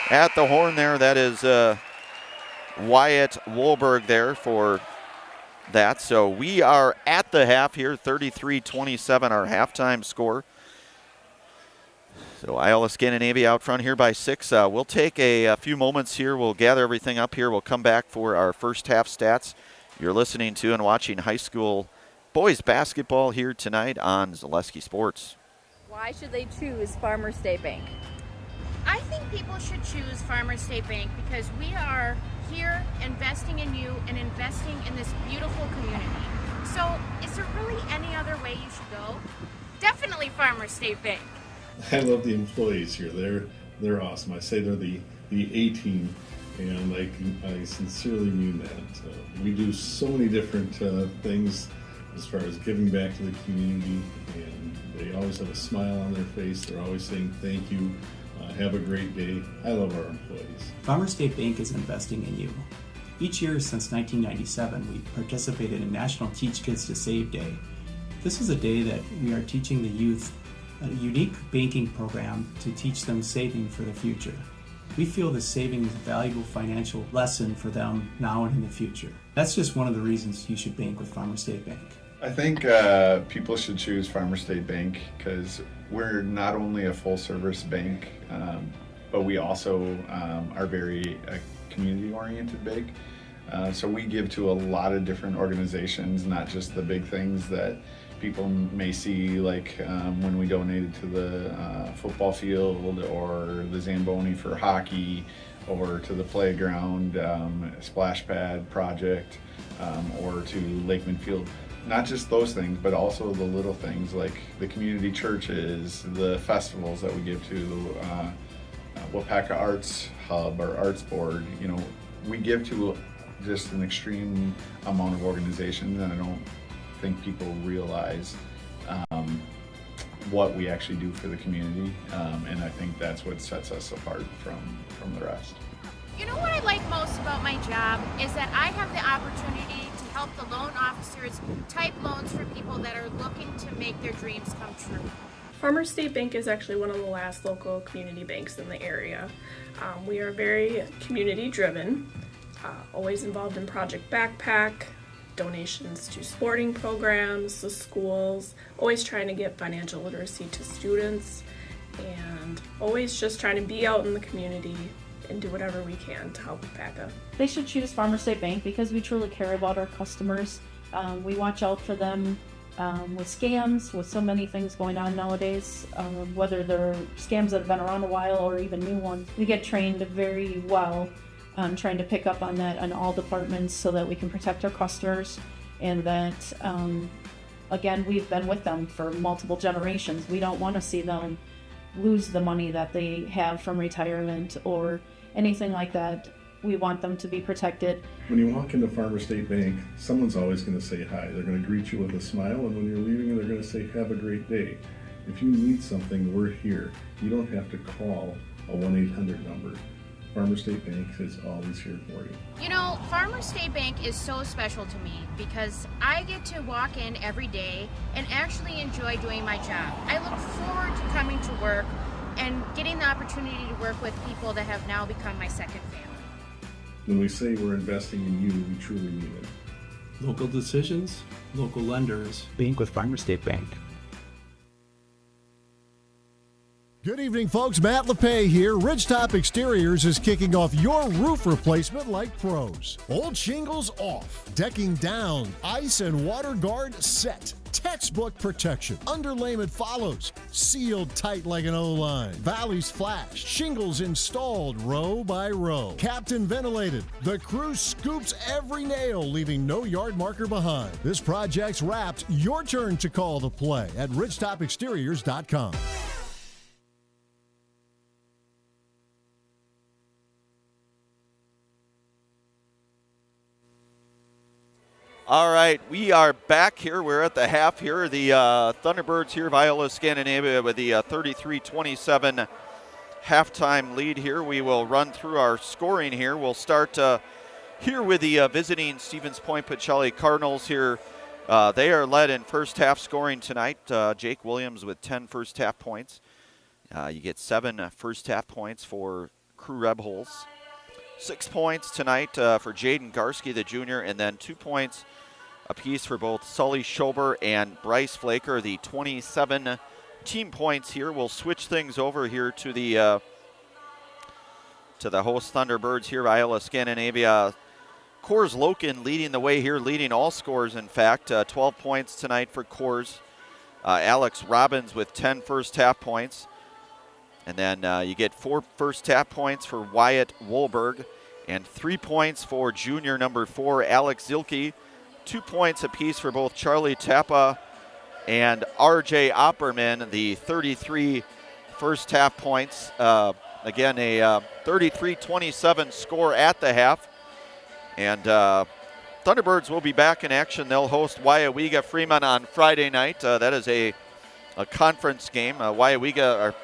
at the horn there. That is Wyatt Wolberg there for that. So we are at the half here, 33-27, our halftime score. So Iola-Scandinavia out front here by 6. We'll take a few moments here. We'll gather everything up here. We'll come back for our first half stats. You're listening to and watching high school boys basketball here tonight on Zaleski Sports. Why should they choose Farmers State Bank? I think people should choose Farmers State Bank because we are here investing in you and investing in this beautiful community. So is there really any other way you should go? Definitely Farmers State Bank. I love the employees here. They're awesome. I say they're the A-team, and I sincerely mean that. We do so many different things as far as giving back to the community, and they always have a smile on their face. They're always saying thank you. Have a great day. I love our employees. Farmers State Bank is investing in you. Each year since 1997, we've participated in National Teach Kids to Save Day. This is a day that we are teaching the youth a unique banking program to teach them saving for the future. We feel that saving is a valuable financial lesson for them now and in the future. That's just one of the reasons you should bank with Farmers State Bank. I think people should choose Farmers State Bank because we're not only a full-service bank, but we also are very community-oriented bank. So we give to a lot of different organizations, not just the big things that people may see, like when we donated to the football field or the Zamboni for hockey, or to the playground splash pad project, or to Lakeman Field. Not just those things, but also the little things like the community churches, the festivals that we give to, Wapaka Arts Hub or Arts Board. You know, we give to just an extreme amount of organizations, and I don't think people realize what we actually do for the community, and I think that's what sets us apart from the rest. You know what I like most about my job is that I have the opportunity to help the loan officers type loans for people that are looking to make their dreams come true. Farmers State Bank is actually one of the last local community banks in the area. We are very community driven, always involved in Project Backpack, donations to sporting programs, the schools, always trying to get financial literacy to students, and always just trying to be out in the community and do whatever we can to help PACA. They should choose Farmer State Bank because we truly care about our customers. We watch out for them with scams, with so many things going on nowadays, whether they're scams that have been around a while or even new ones. We get trained very well on trying to pick up on that in all departments so that we can protect our customers, and that, again, we've been with them for multiple generations. We don't want to see them lose the money that they have from retirement or anything like that. We want them to be protected. When you walk into Farmer State Bank, someone's always going to say hi. They're going to greet you with a smile, and when you're leaving, they're going to say, have a great day. If you need something, we're here. You don't have to call a 1-800 number. Farmer State Bank is always here for you. You know, Farmer State Bank is so special to me because I get to walk in every day and actually enjoy doing my job. I look forward to coming to work and getting the opportunity to work with people that have now become my second family. When we say we're investing in you, we truly mean it. Local decisions, local lenders. Bank with Farmer State Bank. Good evening, folks. Matt LePay here. Ridgetop Exteriors is kicking off your roof replacement like pros. Old shingles off, decking down, ice and water guard set. Textbook protection. Underlayment follows. Sealed tight like an O-line. Valleys flashed. Shingles installed row by row. Captain ventilated. The crew scoops every nail, leaving no yard marker behind. This project's wrapped. Your turn to call the play at ridgetopexteriors.com. All right, we are back here. We're at the half here. The Thunderbirds here of Iola-Scandinavia with the 33-27 halftime lead here. We will run through our scoring here. We'll start here with the visiting Stevens Point Pacelli Cardinals here. They are led in first half scoring tonight. Jake Williams with 10 first half points. You get 7 first half points for Crew Rebholes. 6 points tonight for Jaden Garski, the junior, and then 2 points apiece for both Sully Schober and Bryce Flaker. The 27 team points here. We'll switch things over here to the host Thunderbirds here, Iola-Scandinavia. Coors Loken leading the way here, leading all scores, in fact. 12 points tonight for Coors. Alex Robbins with 10 first half points. And then you get 4 first half points for Wyatt Wohlberg and 3 points for junior number 4, Alex Zilke. 2 points apiece for both Charlie Tappa and R.J. Opperman, the 33 first half points. Again, a 33-27 score at the half. And Thunderbirds will be back in action. They'll host WIAA Fremont on Friday night. That is a conference game. WIAA are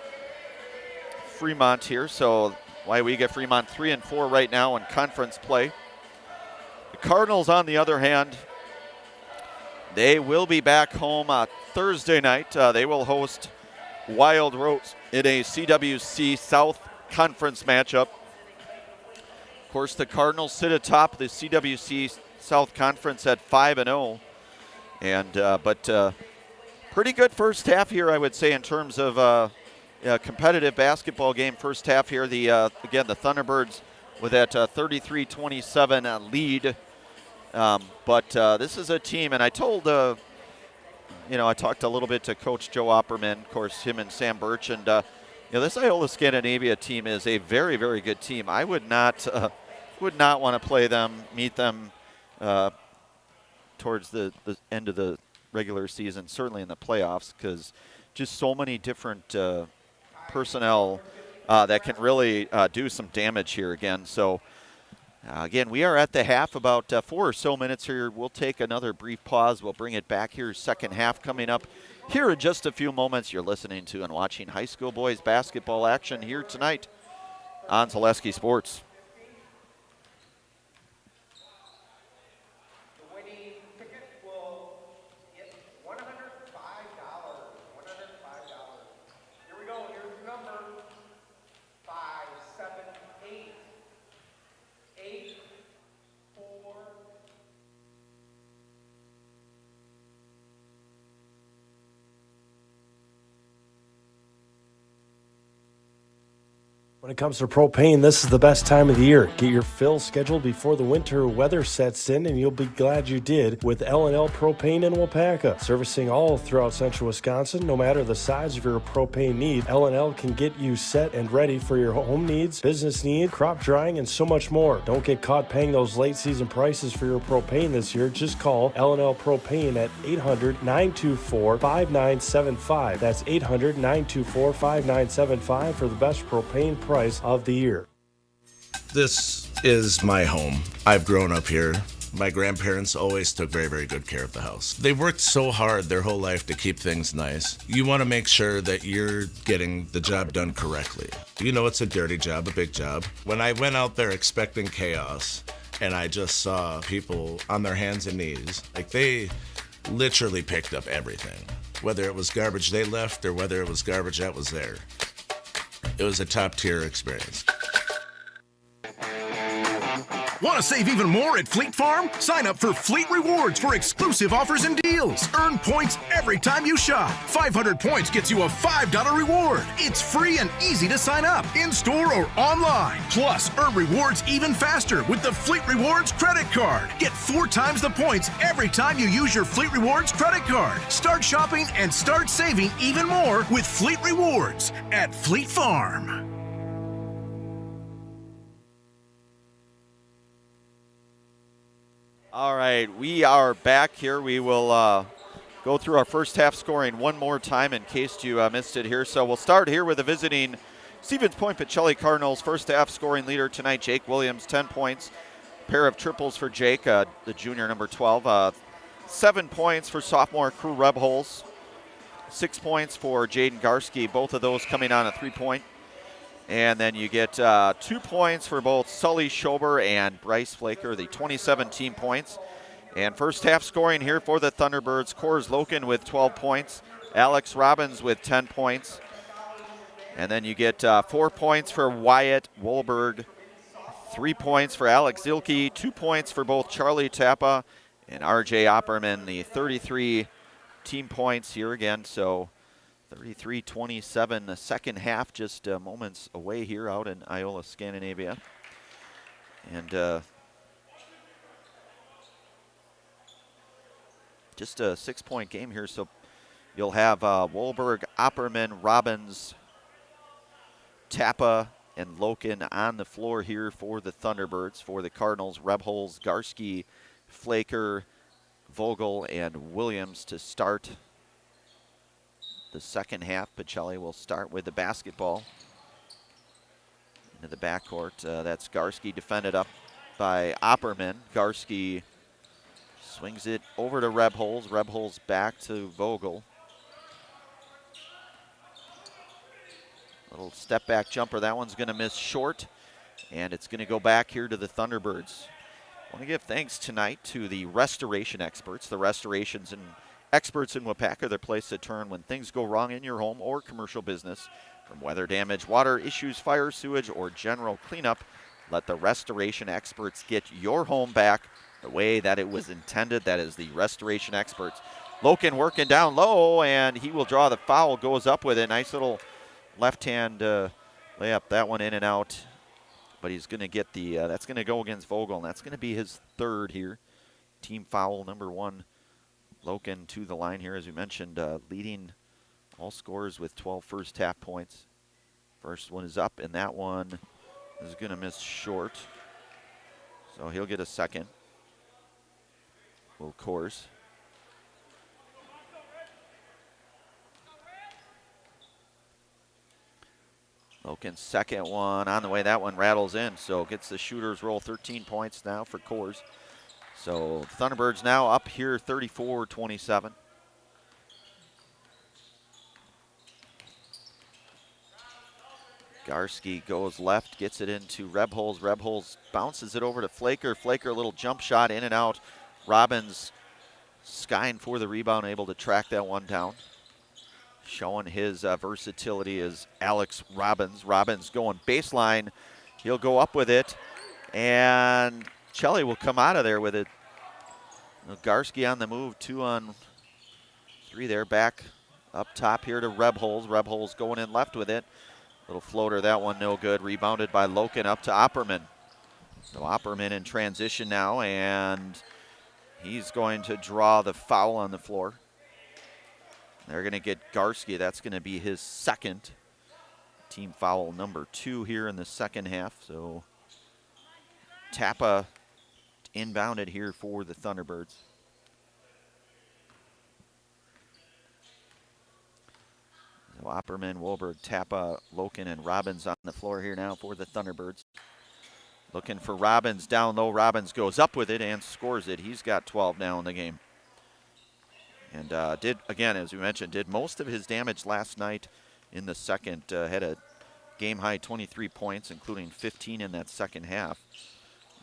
Fremont here, so WIAA Fremont 3-4 right now in conference play. The Cardinals, on the other hand, they will be back home Thursday night. They will host Wild Rose in a CWC South Conference matchup. Of course, the Cardinals sit atop the CWC South Conference at 5-0, but pretty good first half here, I would say, in terms of competitive basketball game first half here. Again, the Thunderbirds with that 33-27 lead. But this is a team, and I told, I talked a little bit to Coach Joe Opperman, of course, him and Sam Birch, and this Iola-Scandinavia team is a very, very good team. I would not want to play them, meet them towards the end of the regular season, certainly in the playoffs, because just so many different personnel that can really do some damage here again. So again, we are at the half, about 4 or so minutes here. We'll take another brief pause. We'll bring it back here. Second half coming up here in just a few moments. You're listening to and watching high school boys basketball action here tonight on Zaleski Sports. When it comes to propane, this is the best time of the year. Get your fill scheduled before the winter weather sets in, and you'll be glad you did with L&L Propane in Waupaca. Servicing all throughout central Wisconsin, no matter the size of your propane need, L&L can get you set and ready for your home needs, business needs, crop drying, and so much more. Don't get caught paying those late season prices for your propane this year. Just call L&L Propane at 800-924-5975. That's 800-924-5975 for the best propane price of the year. This is my home. I've grown up here. My grandparents always took very, very good care of the house. They worked so hard their whole life to keep things nice. You want to make sure that you're getting the job done correctly. You know it's a dirty job, a big job. When I went out there expecting chaos, and I just saw people on their hands and knees, like they literally picked up everything. Whether it was garbage they left or whether it was garbage that was there. It was a top-tier experience. Want to save even more at Fleet Farm? Sign up for Fleet Rewards for exclusive offers and deals. Earn points every time you shop. 500 points gets you a $5 reward. It's free and easy to sign up, in-store or online. Plus, earn rewards even faster with the Fleet Rewards credit card. Get 4 times the points every time you use your Fleet Rewards credit card. Start shopping and start saving even more with Fleet Rewards at Fleet Farm. All right, we are back here. We will go through our first half scoring one more time in case you missed it here. So we'll start here with the visiting Stevens Point Pacelli Cardinals. First half scoring leader tonight, Jake Williams, 10 points. Pair of triples for Jake, the junior, number 12. 7 points for sophomore Crew Rebholes. 6 points for Jaden Garski, both of those coming on a 3-point. And then you get 2 points for both Sully Schober and Bryce Flaker, the 27 team points. And first half scoring here for the Thunderbirds, Coors Loken with 12 points, Alex Robbins with 10 points. And then you get 4 points for Wyatt Wolberg, 3 points for Alex Zilke, 2 points for both Charlie Tappa and RJ Opperman, the 33 team points here again. So 33-27, the second half just moments away here out in Iola-Scandinavia. And just a 6-point game here, so you'll have Wolberg, Opperman, Robbins, Tappa, and Loken on the floor here for the Thunderbirds. For the Cardinals, Rebholes, Garski, Flaker, Vogel, and Williams to start the second half. Pacelli will start with the basketball into the backcourt. That's Garski defended up by Opperman. Garski swings it over to Rebholes. Rebholes back to Vogel. Little step back jumper. That one's going to miss short, and it's going to go back here to the Thunderbirds. I want to give thanks tonight to the restoration experts. The restorations and experts in Waupaca are the place to turn when things go wrong in your home or commercial business. From weather damage, water issues, fire, sewage, or general cleanup, let the restoration experts get your home back the way that it was intended. That is the restoration experts. Loken working down low, and he will draw the foul. Goes up with it. Nice little left-hand layup. That one in and out. But he's going to get the, that's going to go against Vogel, and that's going to be his third here. Team foul number 1. Loken to the line here, as we mentioned, leading all scorers with 12 first half points. First one is up, and that one is going to miss short. So he'll get a second. Will Coors. Loken's second one on the way. That one rattles in, so gets the shooter's roll. 13 points now for Coors. So Thunderbirds now up here 34-27. Garski goes left, gets it into Rebholes. Rebholes bounces it over to Flaker. Flaker, a little jump shot in and out. Robbins skying for the rebound, able to track that one down. Showing his versatility is Alex Robbins. Robbins going baseline. He'll go up with it, and Pacelli will come out of there with it. Garski on the move, 2 on 3 there. Back up top here to Rebholes. Rebholes going in left with it. Little floater, that one no good. Rebounded by Loken up to Opperman. So Opperman in transition now, and he's going to draw the foul on the floor. They're going to get Garski. That's going to be his second. Team foul number 2 here in the second half. So Tappa inbounded here for the Thunderbirds. So Opperman, Wolberg, Tappa, Loken, and Robbins on the floor here now for the Thunderbirds. Looking for Robbins down low. Robbins goes up with it and scores it. He's got 12 now in the game. And did, again, as we mentioned, did most of his damage last night in the second. Had a game-high 23 points, including 15 in that second half.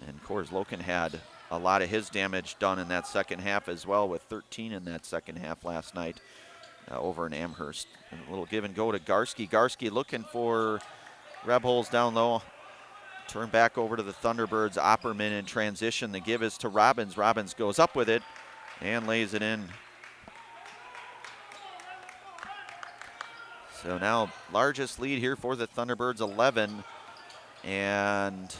And, of course, Loken had a lot of his damage done in that second half as well, with 13 in that second half last night over in Amherst. And a little give and go to Garski. Garski looking for Rebels down low. Turn back over to the Thunderbirds. Opperman in transition. The give is to Robbins. Robbins goes up with it and lays it in. So now largest lead here for the Thunderbirds, 11. And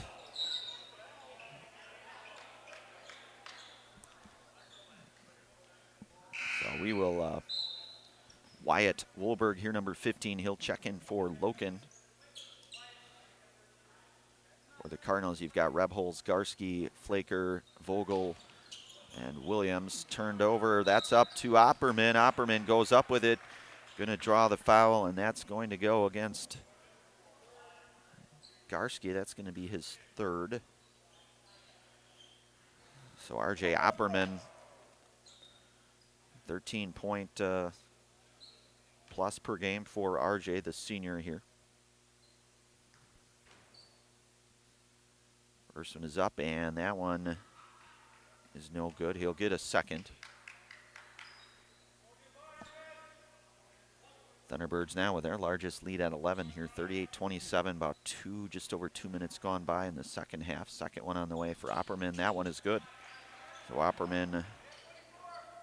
so we will, Wyatt Wolberg here, number 15. He'll check in for Loken. For the Cardinals, you've got Rebholz, Garski, Flaker, Vogel, and Williams turned over. That's up to Opperman. Opperman goes up with it. Going to draw the foul, and that's going to go against Garski. That's going to be his third. So RJ Opperman, 13-point plus per game for RJ, the senior here. First one is up, and that one is no good. He'll get a second. Thunderbirds now with their largest lead at 11 here, 38-27, about just over 2 minutes gone by in the second half. Second one on the way for Opperman. That one is good. So Opperman,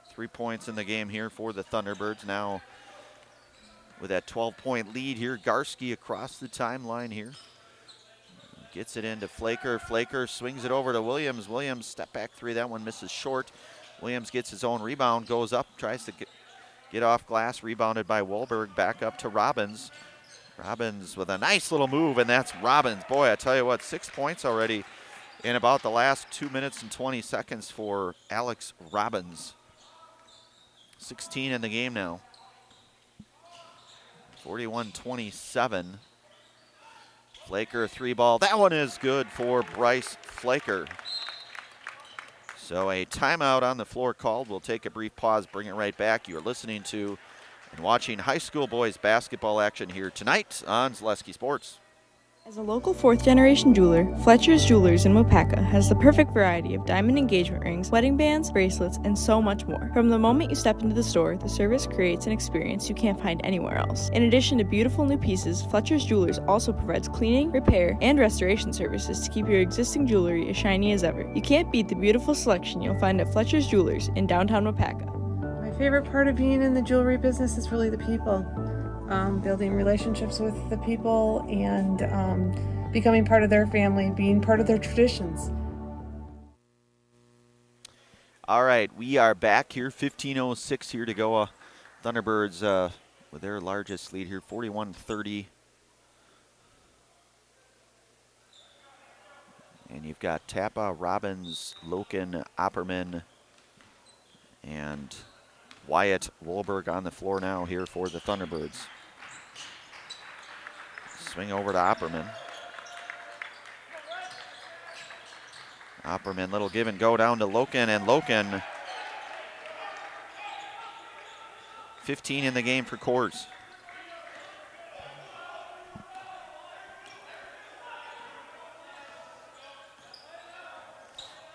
3 points in the game here for the Thunderbirds. Now with that 12-point lead here, Garski across the timeline here. Gets it into Flaker. Flaker swings it over to Williams. Williams, step back three. That one misses short. Williams gets his own rebound, goes up, tries to get off glass. Rebounded by Wolberg. Back up to Robbins. Robbins with a nice little move, and that's Robbins. Boy, I tell you what, 6 points already in about the last 2 minutes and 20 seconds for Alex Robbins. 16 in the game now. 41-27. Flaker, 3-ball. That one is good for Bryce Flaker. So a timeout on the floor called. We'll take a brief pause, bring it right back. You're listening to and watching high school boys basketball action here tonight on Zaleski Sports. As a local fourth-generation jeweler, Fletcher's Jewelers in Wapaka has the perfect variety of diamond engagement rings, wedding bands, bracelets, and so much more. From the moment you step into the store, the service creates an experience you can't find anywhere else. In addition to beautiful new pieces, Fletcher's Jewelers also provides cleaning, repair, and restoration services to keep your existing jewelry as shiny as ever. You can't beat the beautiful selection you'll find at Fletcher's Jewelers in downtown Wapaka. My favorite part of being in the jewelry business is really the people. Building relationships with the people and becoming part of their family, being part of their traditions. All right, we are back here, 15:06 here to go. Thunderbirds with their largest lead here, 41-30. And you've got Tappa, Robbins, Loken, Opperman, and Wyatt Wolberg on the floor now here for the Thunderbirds. Swing over to Opperman. Opperman, little give and go down to Loken, and Loken, 15 in the game for Coors.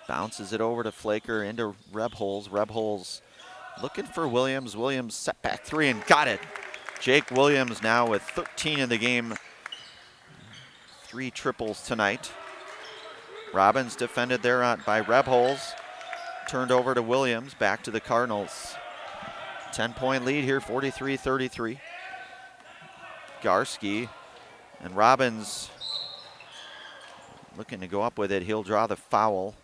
Bounces it over to Flaker into Rebholz. Rebholz looking for Williams. Williams set back three and got it. Jake Williams now with 13 in the game. 3 triples tonight. Robbins defended there by Rebholz. Turned over to Williams. Back to the Cardinals. 10-point lead here, 43-33. Garski And Robbins looking to go up with it. He'll draw the foul.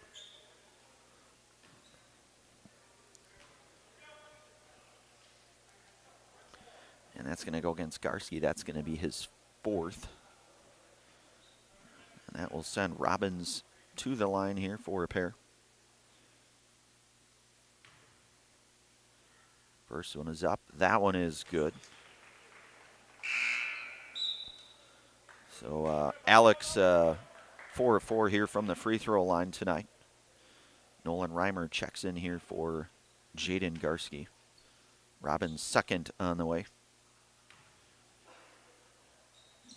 And that's going to go against Garski. That's going to be his 4th. And that will send Robbins to the line here for repair. First one is up. That one is good. So Alex 4 of 4 here from the free throw line tonight. Nolan Reimer checks in here for Jaden Garski. Robbins' 2nd on the way.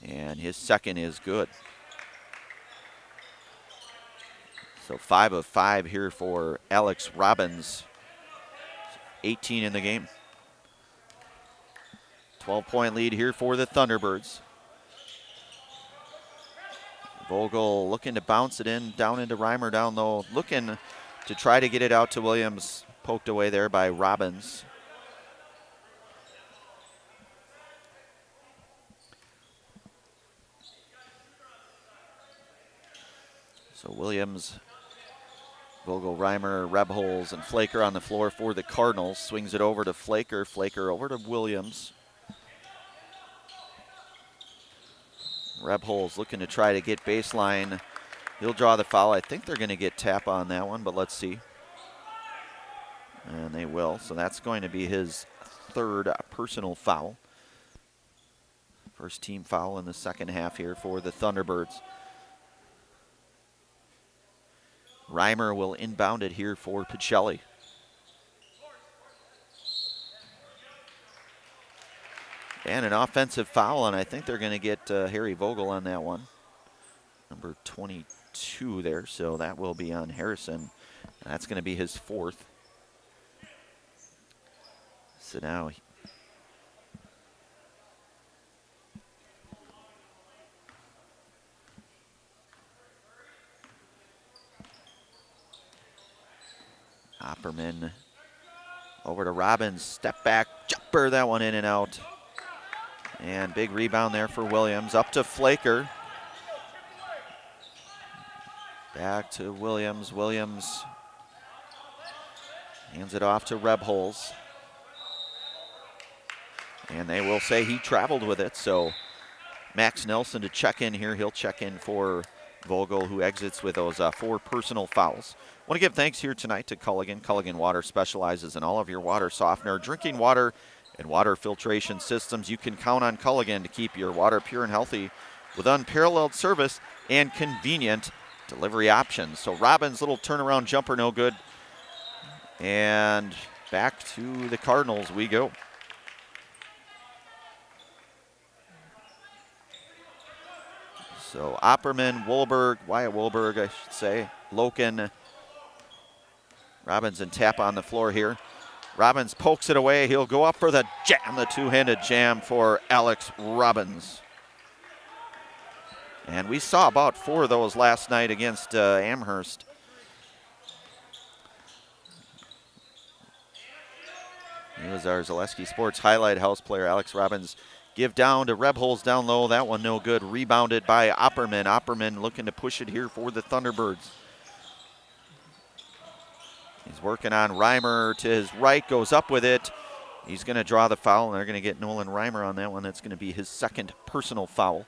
And his 2nd is good. So 5 of 5 here for Alex Robbins. 18 in the game. 12-point lead here for the Thunderbirds. Vogel looking to bounce it in, down into Reimer, down low. Looking to try to get it out to Williams. Poked away there by Robbins. So Williams, Vogel, Reimer, Rebholz, and Flaker on the floor for the Cardinals. Swings it over to Flaker. Flaker over to Williams. Rebholz looking to try to get baseline. He'll draw the foul. I think they're going to get tap on that one, but let's see. And they will. So that's going to be his 3rd personal foul. First team foul in the second half here for the Thunderbirds. Reimer will inbound it here for Pacelli. And an offensive foul, and I think they're going to get Harry Vogel on that one. Number 22 there, so that will be on Harrison. And that's going to be his 4th. So now Opperman over to Robbins, step back, jumper, that one in and out. And big rebound there for Williams, up to Flaker. Back to Williams, Williams hands it off to Rebholz. And they will say he traveled with it, so Max Nelson to check in here. He'll check in for Vogel, who exits with those 4 personal fouls. I want to give thanks here tonight to Culligan. Culligan Water specializes in all of your water softener, drinking water, and water filtration systems. You can count on Culligan to keep your water pure and healthy with unparalleled service and convenient delivery options. So Robbins' little turnaround jumper, no good. And back to the Cardinals we go. So Opperman, Wyatt Wohlberg, I should say, Loken, Robbins and Tap on the floor here. Robbins pokes it away. He'll go up for the jam, the two-handed jam for Alex Robbins. And we saw about 4 of those last night against Amherst. He was our Zaleski Sports Highlight House player, Alex Robbins. Give down to Rebholz down low. That one no good. Rebounded by Opperman. Opperman looking to push it here for the Thunderbirds. He's working on Reimer to his right, goes up with it. He's going to draw the foul, and they're going to get Nolan Reimer on that one. That's going to be his 2nd personal foul.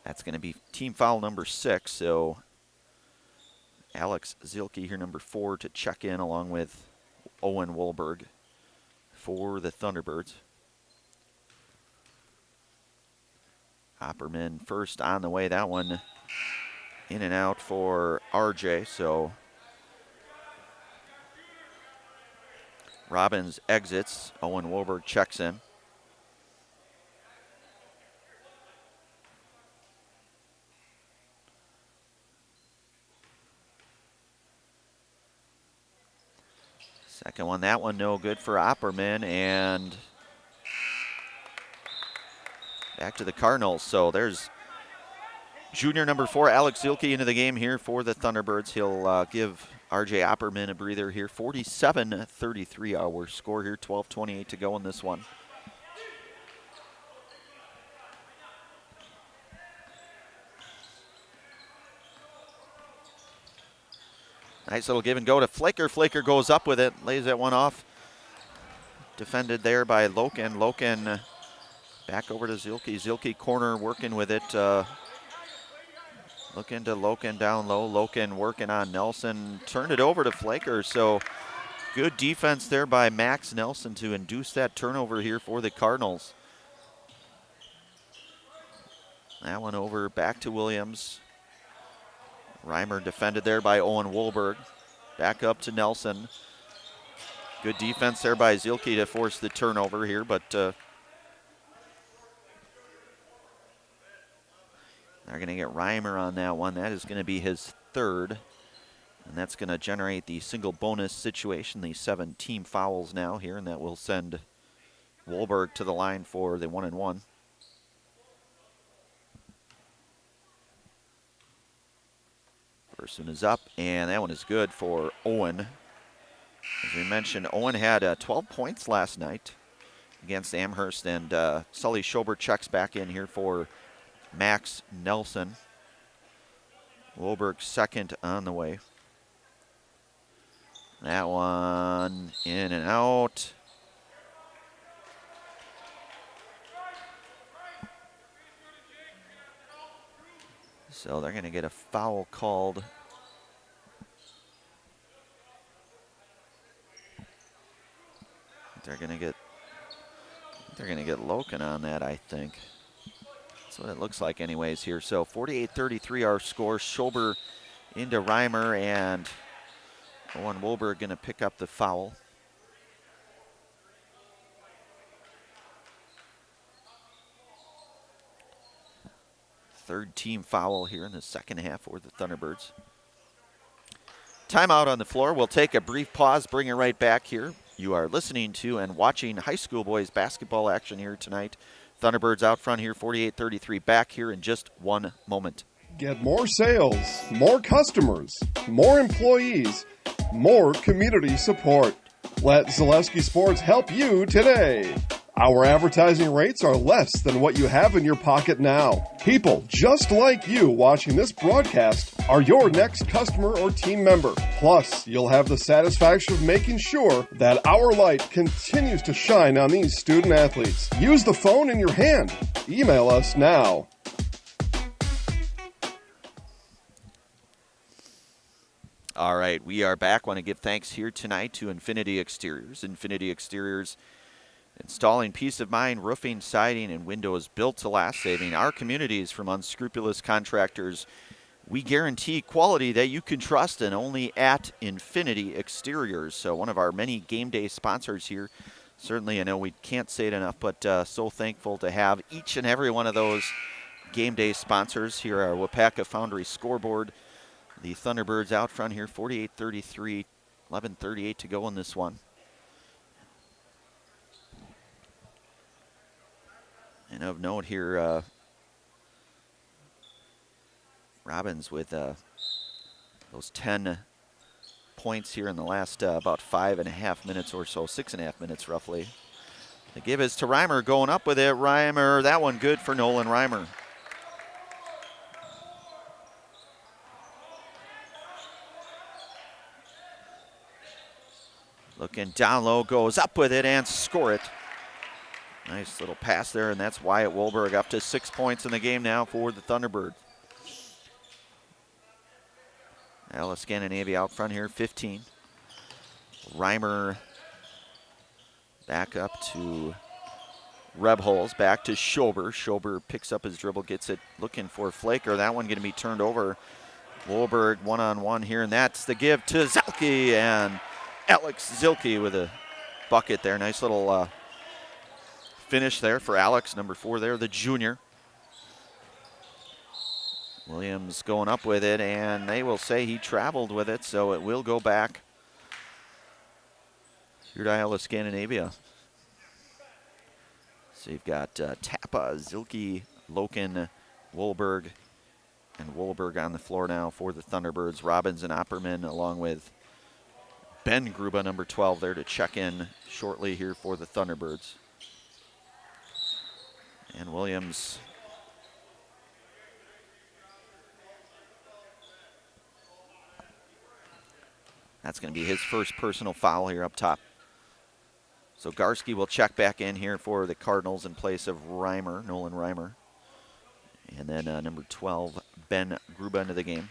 That's going to be team foul number 6, so Alex Zielke here, number 4, to check in along with Owen Wohlberg for the Thunderbirds. Opperman first on the way. That one in and out for RJ. So Robbins exits. Owen Wohlberg checks in. Second one, that one no good for Opperman, and back to the Cardinals. So there's junior number 4, Alex Zielke, into the game here for the Thunderbirds. He'll give RJ Opperman a breather here. 47-33 our score here, 12:28 to go in this one. Nice little give and go to Flaker. Flaker goes up with it, lays that one off. Defended there by Loken. Loken back over to Zielke. Zielke corner working with it. Looking to Loken down low. Loken working on Nelson. Turned it over to Flaker. So good defense there by Max Nelson to induce that turnover here for the Cardinals. That one over back to Williams. Reimer defended there by Owen Wolberg. Back up to Nelson. Good defense there by Zielke to force the turnover here, but they're going to get Reimer on that one. That is going to be his third, and that's going to generate the single bonus situation, the 7 team fouls now here, and that will send Wolberg to the line for the 1-and-1. First one is up, and that one is good for Owen. As we mentioned, Owen had 12 points last night against Amherst, and Sully Schober checks back in here for Max Nelson. Wolberg second on the way. That one in and out. So they're going to get a foul called. They're going to get Loken on that, I think. That's what it looks like anyways here. So 48-33 our score. Schober into Reimer, and Owen Wolberg going to pick up the foul. Third team foul here in the second half for the Thunderbirds. Timeout on the floor. We'll take a brief pause, bring it right back here. You are listening to and watching high school boys basketball action here tonight. Thunderbirds out front here, 48-33. Back here in just one moment. Get more sales, more customers, more employees, more community support. Let Zaleski Sports help you today. Our advertising rates are less than what you have in your pocket now. People just like you watching this broadcast are your next customer or team member. Plus, you'll have the satisfaction of making sure that our light continues to shine on these student athletes. Use the phone in your hand. Email us now. All right, we are back. Want to give thanks here tonight to Infinity Exteriors. Infinity Exteriors installing peace of mind, roofing, siding, and windows built to last, saving our communities from unscrupulous contractors. We guarantee quality that you can trust, and only at Infinity Exteriors. So one of our many game day sponsors here. Certainly, I know we can't say it enough, but so thankful to have each and every one of those game day sponsors here at our Wapaka Foundry scoreboard. The Thunderbirds out front here, 48-33, 11:38 to go in this one. And of note here, Robbins with those 10 points here in the last about 5.5 minutes or so, 6.5 minutes roughly. The give is to Reimer, going up with it. Reimer, that one good for Nolan Reimer. Looking down low, goes up with it and score it. Nice little pass there, and that's Wyatt Wolberg up to 6 points in the game now for the Thunderbirds. Iola-Scandinavia out front here, 15. Reimer back up to Rebholz, back to Schober. Schober picks up his dribble, gets it looking for Flaker. That one going to be turned over. Wolberg one-on-one here, and that's the give to Zielke, and Alex Zielke with a bucket there. Nice little finish there for Alex, number 4 there, the junior. Williams going up with it, and they will say he traveled with it, so it will go back here to Iola-Scandinavia. So you've got Tappa, Zielke, Loken, Wolberg, and Wolberg on the floor now for the Thunderbirds. Robbins and Opperman, along with Ben Gruba, number 12, there to check in shortly here for the Thunderbirds. And Williams That's going to be his first personal foul here up top. So Garski will check back in here for the Cardinals in place of Nolan Reimer. And then number 12, Ben Gruba into the game.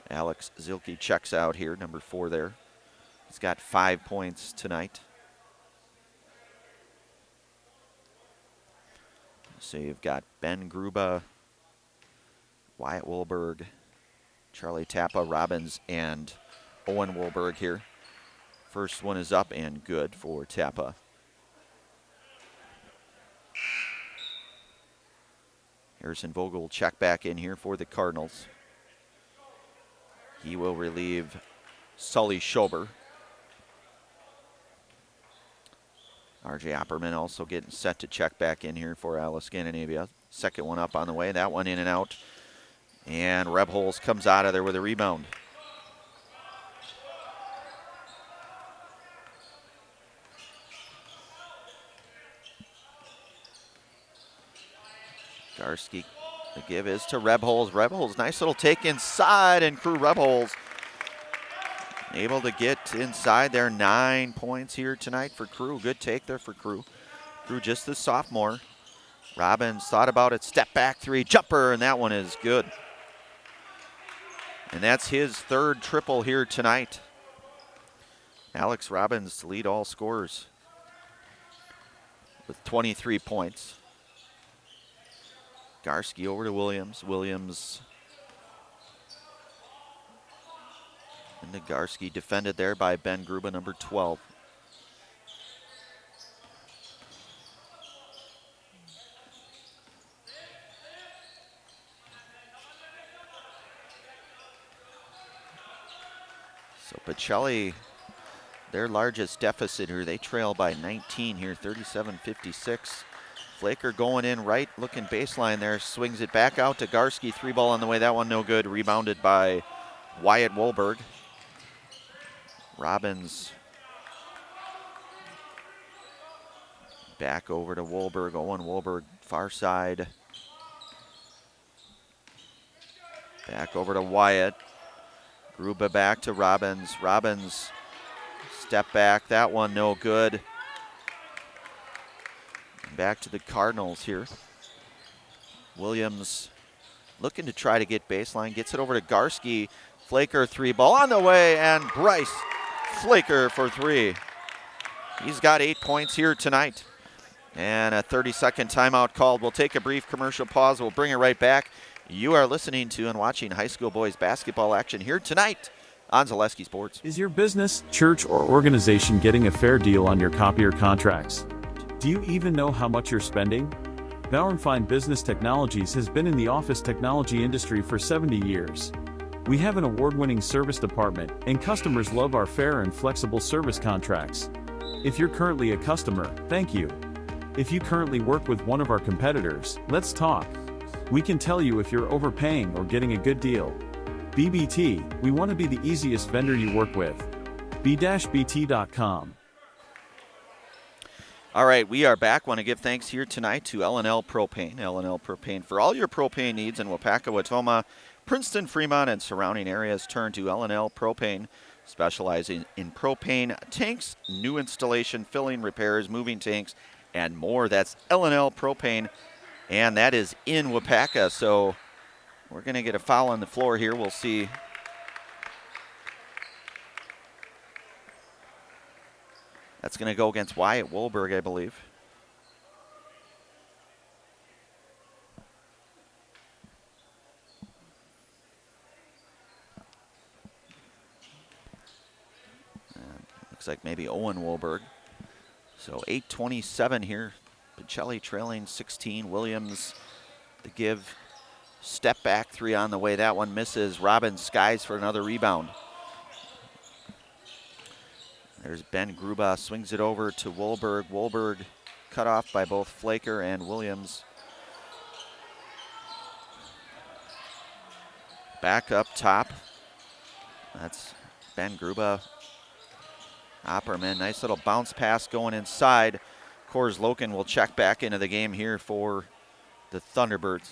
Alex Zilke checks out here, number 4 there. He's got 5 points tonight. So you've got Ben Gruba, Wyatt Woolberg, Charlie Tappa, Robbins, and Owen Woolberg here. First one is up and good for Tappa. Harrison Vogel will check back in here for the Cardinals. He will relieve Sully Schober. RJ Opperman also getting set to check back in here for Iola-Scandinavia. Second one up on the way. That one in and out. And Rebholz comes out of there with a rebound. Garski, the give is to Rebholz. Rebholz, nice little take inside, and Crew Rebholz able to get inside there. 9 points here tonight for Crew. Good take there for Crew. Crew just the sophomore. Robbins thought about it, step back 3, jumper, and that one is good. And that's his 3rd triple here tonight. Alex Robbins to lead all scorers with 23 points. Garski over to Williams. Williams into Garski, defended there by Ben Gruba, number 12. So Pacelli, their largest deficit here. They trail by 19 here, 37-56. Flaker going in right, looking baseline there, swings it back out to Garski. 3 ball on the way, that one no good. Rebounded by Wyatt Woolberg. Robbins back over to Woolberg. Owen Woolberg, far side. Back over to Wyatt. Gruba back to Robbins. Robbins, step back, that one no good. Back to the Cardinals here. Williams looking to try to get baseline, gets it over to Garski. Flaker 3 ball on the way, and Bryce Flaker for 3. He's got 8 points here tonight. And a 30-second timeout called. We'll take a brief commercial pause. We'll bring it right back. You are listening to and watching high school boys basketball action here tonight on Zaleski Sports. Is your business, church, or organization getting a fair deal on your copier contracts? Do you even know how much you're spending? Bauernfein Business Technologies has been in the office technology industry for 70 years. We have an award-winning service department, and customers love our fair and flexible service contracts. If you're currently a customer, thank you. If you currently work with one of our competitors, let's talk. We can tell you if you're overpaying or getting a good deal. BBT, we want to be the easiest vendor you work with. b-bt.com. All right, we are back. Want to give thanks here tonight to L&L Propane. L&L Propane for all your propane needs in Wapaka, Watoma, Princeton, Fremont, and surrounding areas. Turn to L&L Propane, specializing in propane tanks, new installation, filling, repairs, moving tanks, and more. That's L&L Propane, and that is in Wapaka. So we're going to get a foul on the floor here. We'll see. That's going to go against Wyatt Woolberg, I believe. Looks like maybe Owen Woolberg. So 8:27 here. Pacelli trailing 16. Williams, the give. Step back 3 on the way. That one misses. Robbins skies for another rebound. There's Ben Gruba, swings it over to Woolberg. Woolberg cut off by both Flaker and Williams. Back up top. That's Ben Gruba. Opperman, nice little bounce pass going inside. Kors Loken will check back into the game here for the Thunderbirds.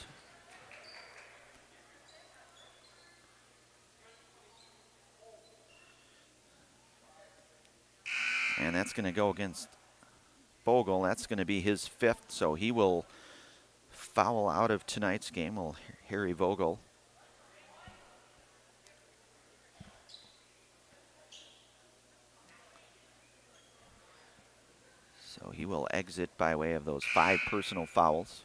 And that's going to go against Vogel. That's going to be his 5th, so he will foul out of tonight's game. Will Harry Vogel. So he will exit by way of those 5 personal fouls.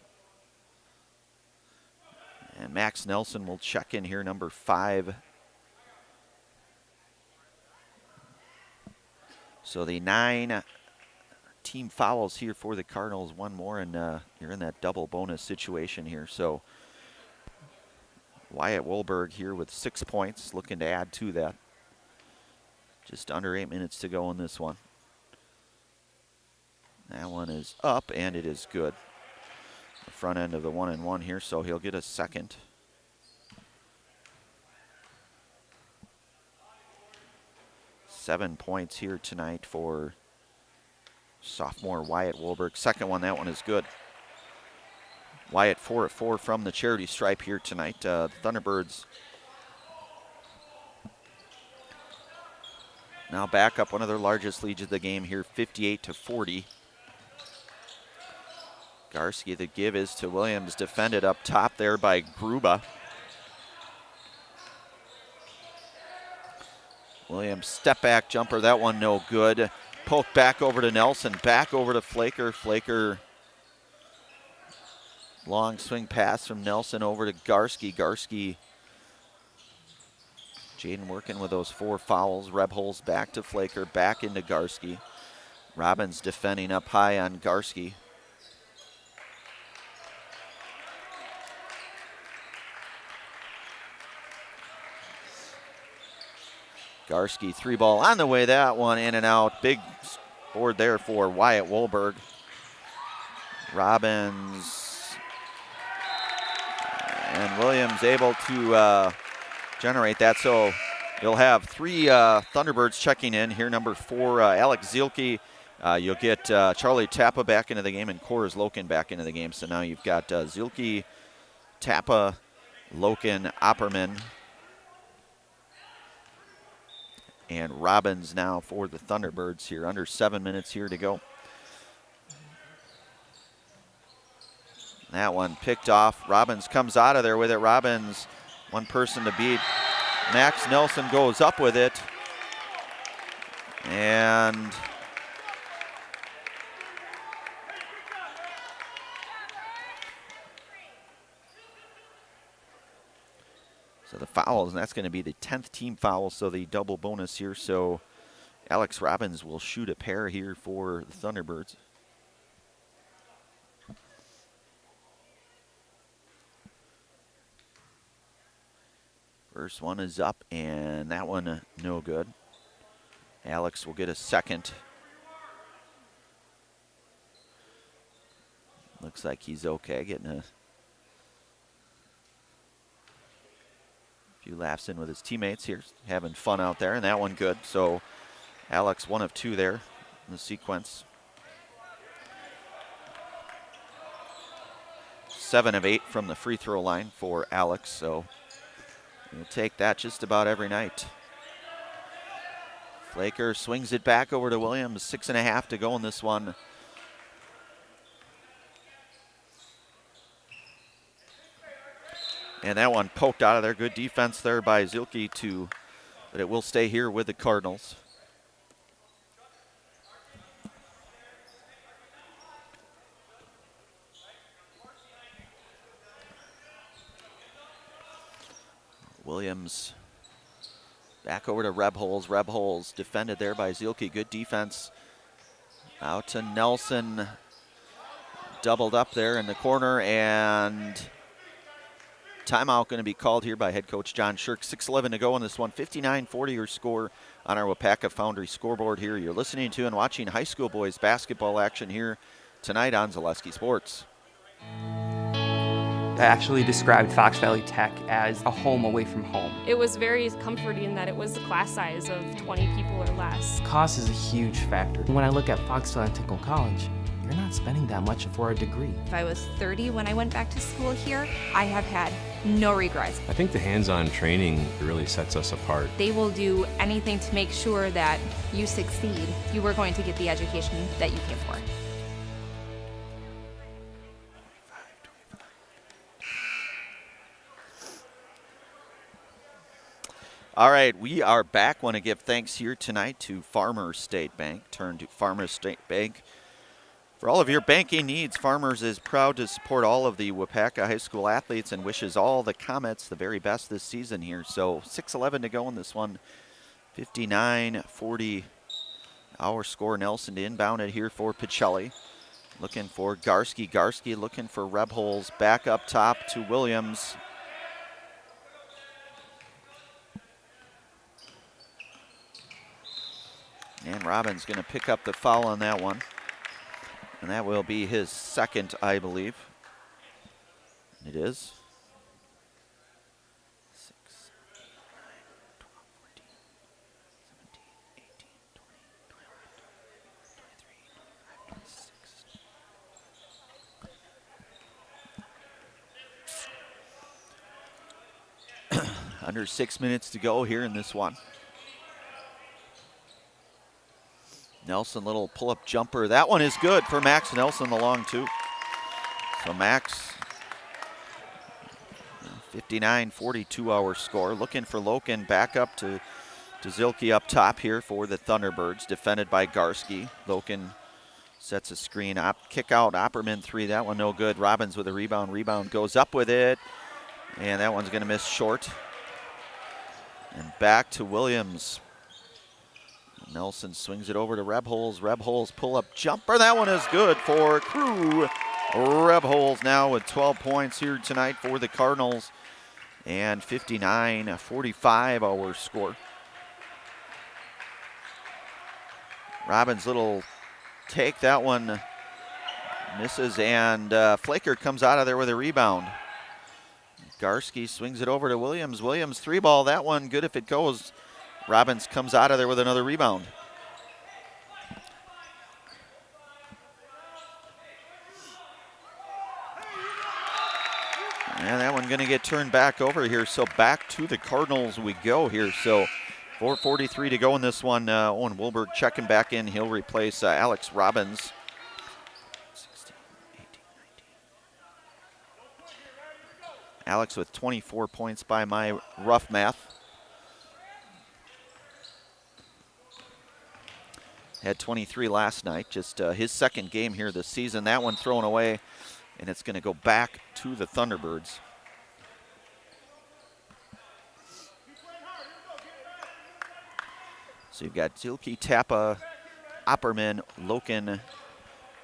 And Max Nelson will check in here, number 5. So the 9 team fouls here for the Cardinals, 1 more, and you're in that double bonus situation here. So Wyatt Wolberg here with 6 points, looking to add to that. Just under 8 minutes to go in this one. That one is up, and it is good. The front end of the 1-and-1 here, so he'll get a second. Seven points here tonight for sophomore Wyatt Wolberg. Second one, that one is good. Wyatt 4 of 4 from the charity stripe here tonight. Thunderbirds now back up one of their largest leads of the game here, 58-40. Garski, the give is to Williams, defended up top there by Gruba. Williams step back jumper, that one no good. Poke back over to Nelson, back over to Flaker. Flaker, long swing pass from Nelson over to Garski. Garski, Jaden working with those 4 fouls. Rebholz back to Flaker, back into Garski. Robbins defending up high on Garski. Garski 3-ball on the way, that one in and out. Big board there for Wyatt Wolberg. Robbins and Williams able to generate that. So you'll have 3 Thunderbirds checking in here. Number 4, Alex Zielke. You'll get Charlie Tappa back into the game and Coors Loken back into the game. So now you've got Zielke, Tappa, Loken, Opperman, and Robbins now for the Thunderbirds here. Under 7 minutes here to go. That one picked off. Robbins comes out of there with it. Robbins, one person to beat. Max Nelson goes up with it. And so the fouls, and that's going to be the 10th team foul, so the double bonus here. So Alex Robbins will shoot a pair here for the Thunderbirds. First one is up, and that one no good. Alex will get a second. Looks like he's okay, getting a few laughs in with his teammates here, having fun out there, and that one good. So Alex 1 of 2 there in the sequence. 7 of 8 from the free throw line for Alex, so we'll take that just about every night. Flaker swings it back over to Williams. 6.5 to go in this one. And that one poked out of there. Good defense there by Zielke, but it will stay here with the Cardinals. Williams back over to Rebholz. Rebholz defended there by Zielke. Good defense. Out to Nelson. Doubled up there in the corner, and timeout going to be called here by head coach John Shirk. 6:11 to go in this one. 59-40 your score on our Wapaka Foundry scoreboard here. You're listening to and watching high school boys basketball action here tonight on Zaleski Sports. I actually described Fox Valley Tech as a home away from home. It was very comforting in that it was a class size of 20 people or less. Cost is a huge factor. When I look at Fox Valley Technical College, you're not spending that much for a degree. If I was 30 when I went back to school here, I have had no regrets. I think the hands-on training really sets us apart. They will do anything to make sure that you succeed. You are going to get the education that you came for. All right, we are back. Want to give thanks here tonight to Farmers State Bank. Turn to Farmers State Bank for all of your banking needs. Farmers is proud to support all of the Waupaca High School athletes and wishes all the Comets the very best this season here. So 6:11 to go in this one. 59-40 our score. Nelson to inbound it here for Pacelli. Looking for Garski. Garski looking for Rebholz. Back up top to Williams. And Robbins going to pick up the foul on that one. And that will be his second, I believe. It is. 6, 8, 9, 12, 14, 17, 18, 20, 21, 23, 25, 26. Under 6 minutes to go here in this one. Nelson, little pull-up jumper. That one is good for Max Nelson, the long two. So Max, 59-42 our score. Looking for Loken, back up to Zilke up top here for the Thunderbirds, defended by Garski. Loken sets a screen, kick out, Opperman three, that one no good. Robbins with a rebound, goes up with it, and that one's gonna miss short. And back to Williams. Nelson swings it over to Rebholz. Rebholz pull-up jumper. That one is good for Crew. Rebholz now with 12 points here tonight for the Cardinals. And 59-45 our score. Robbins' little take. That one misses, and Flaker comes out of there with a rebound. Garski swings it over to Williams. Williams three ball. That one good if it goes. Robbins comes out of there with another rebound. And that one going to get turned back over here. So back to the Cardinals we go here. So 4:43 to go in this one. Owen Wilberg checking back in. He'll replace Alex Robbins. 16, 18, 19. Alex with 24 points by my rough math. Had 23 last night, just his second game here this season. That one thrown away, and it's going to go back to the Thunderbirds. So you've got Zilke, Tappa, Opperman, Loken,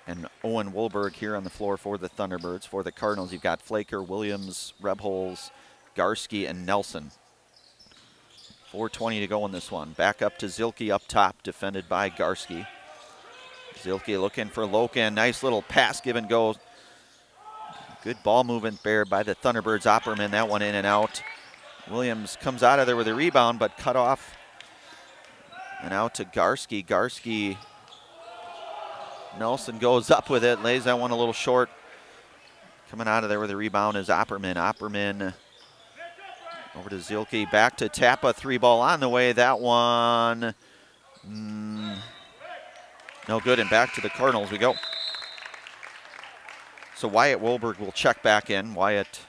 and Owen Wilberg here on the floor for the Thunderbirds. For the Cardinals, you've got Flaker, Williams, Rebholz, Garski, and Nelson. 4:20 to go in this one. Back up to Zilke up top, defended by Garski. Zilke looking for Loken. Nice little pass, give and go. Good ball movement there by the Thunderbirds. Opperman, that one in and out. Williams comes out of there with a rebound, but cut off. And out to Garski. Garski, Nelson goes up with it, lays that one a little short. Coming out of there with a rebound is Opperman. Opperman over to Zilke, back to Tappa, three ball on the way. That one, no good, and back to the Cardinals we go. So Wyatt Wilberg will check back in. Wyatt,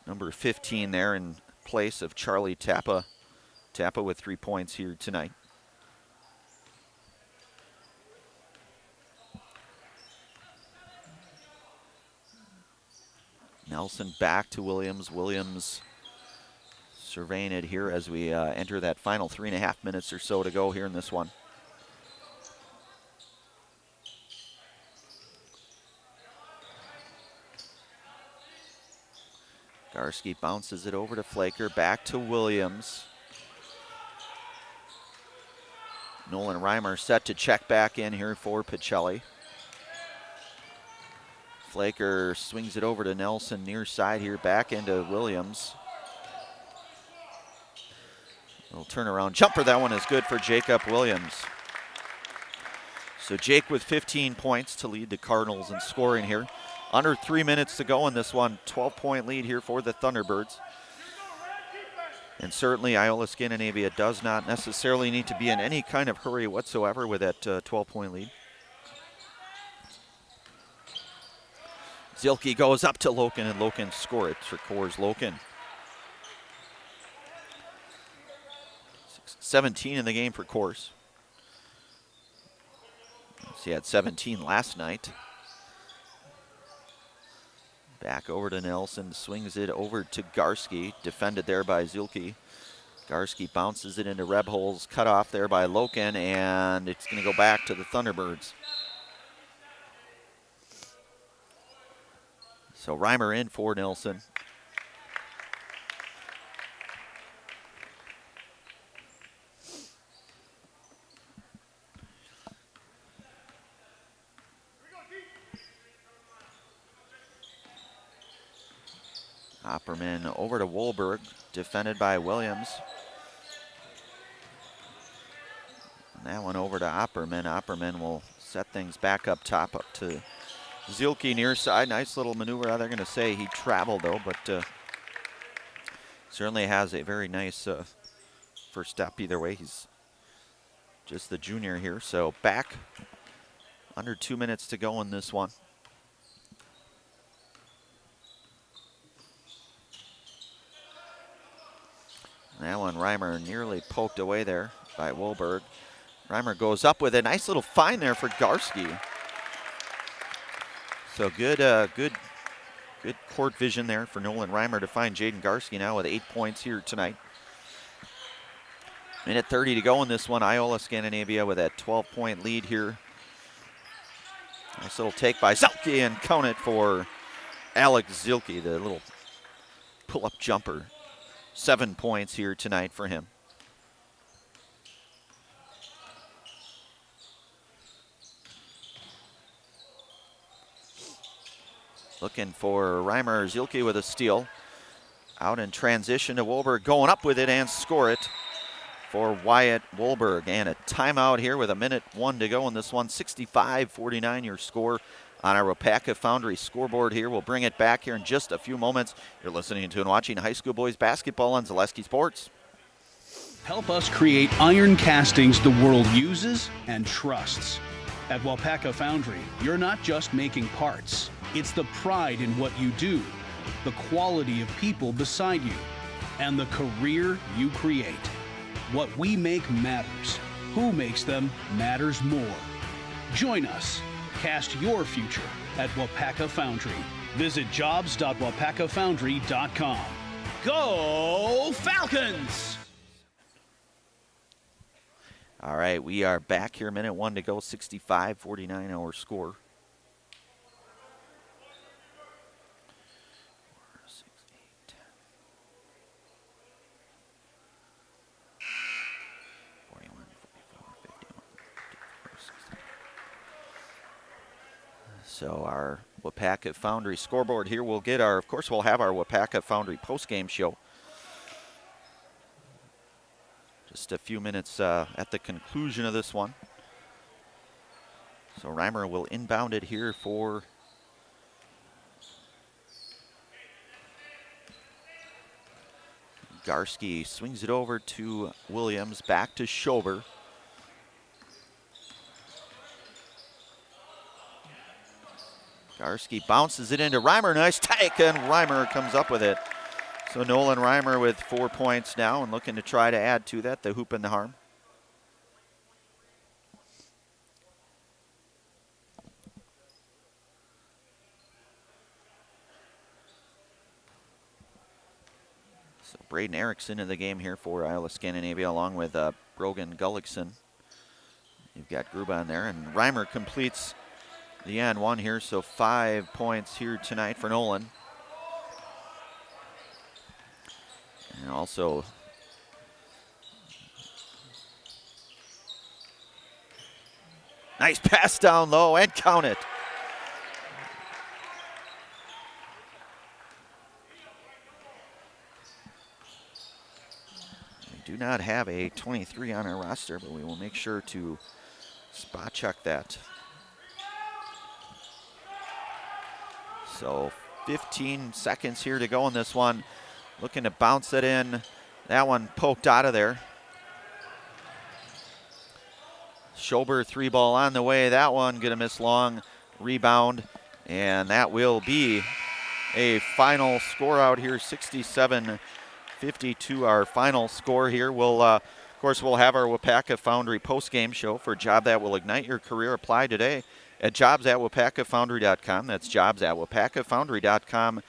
number 15 there in place of Charlie Tappa. Tappa with 3 points here tonight. Nelson back to Williams. Williams surveying it here as we enter that final 3.5 minutes or so to go here in this one. Garski bounces it over to Flaker, back to Williams. Nolan Reimer set to check back in here for Pacelli. Flaker swings it over to Nelson near side here, back into Williams. Little turnaround jumper, that one is good for Jacob Williams. So Jake with 15 points to lead the Cardinals in scoring here. Under 3 minutes to go in this one. 12-point lead here for the Thunderbirds. And certainly Iola-Scandinavia does not necessarily need to be in any kind of hurry whatsoever with that 12-point lead. Zielke goes up to Loken, and Loken scores Loken. 17 in the game for Coors. He had 17 last night. Back over to Nelson, swings it over to Garski, defended there by Zielke. Garski bounces it into Rebholz, cut off there by Loken, and it's going to go back to the Thunderbirds. So Reimer in for Nelson. Opperman over to Wolberg, defended by Williams. And that one over to Opperman. Opperman will set things back up top, up to Zielke near side. Nice little maneuver. They're going to say he traveled though, but certainly has a very nice first step either way. He's just the junior here. So back under 2 minutes to go in this one. That one, Reimer nearly poked away there by Wolberg. Reimer goes up with a nice little find there for Garski. So good court vision there for Nolan Reimer to find Jaden Garski now with 8 points here tonight. Minute 30 to go in this one. Iola-Scandinavia with that 12-point lead here. Nice little take by Zielke, and count it for Alex Zielke, the little pull-up jumper. 7 points here tonight for him. Looking for Reimer. Zielke with a steal. Out in transition to Wolberg, going up with it and score it for Wyatt Wolberg. And a timeout here with a minute 1 to go in this one. 65-49 your score on our Wapaka Foundry scoreboard here. We'll bring it back here in just a few moments. You're listening to and watching high school boys basketball on Zaleski Sports. Help us create iron castings the world uses and trusts. At Wapaka Foundry, you're not just making parts. It's the pride in what you do, the quality of people beside you, and the career you create. What we make matters. Who makes them matters more. Join us. Cast your future at Wapaka Foundry. Visit jobs.wapakafoundry.com. Go Falcons! All right, we are back here. Minute 1 to go. 65-49 our score. 4, 6, 8, 10. 41, 44, 51, 52, 60. So our Wapaka Foundry scoreboard here. We'll get our, of course, we'll have our Wapaka Foundry post-game show. Just a few minutes at the conclusion of this one. So Reimer will inbound it here for Garski. Swings it over to Williams, back to Schober. Garski bounces it into Reimer. Nice take, and Reimer comes up with it. So Nolan Reimer with 4 points now and looking to try to add to that, the hoop and the harm. So Braden Erickson in the game here for Iola-Scandinavia along with Brogan Gullickson. You've got Gruba in there, and Reimer completes the end one here, so 5 points here tonight for Nolan. And also nice pass down low and count it. We do not have a 23 on our roster, but we will make sure to Spot check that. So 15 seconds here to go in this one. Looking to bounce it in. That one poked out of there. Schober 3-ball on the way. That one gonna miss long. Rebound. And that will be a final score out here. 67-52 our final score here. We'll, of course, we'll have our Wapaka Foundry post-game show for a job that will ignite your career. Apply today at jobs@wapakafoundry.com. That's jobs@wapakafoundry.com.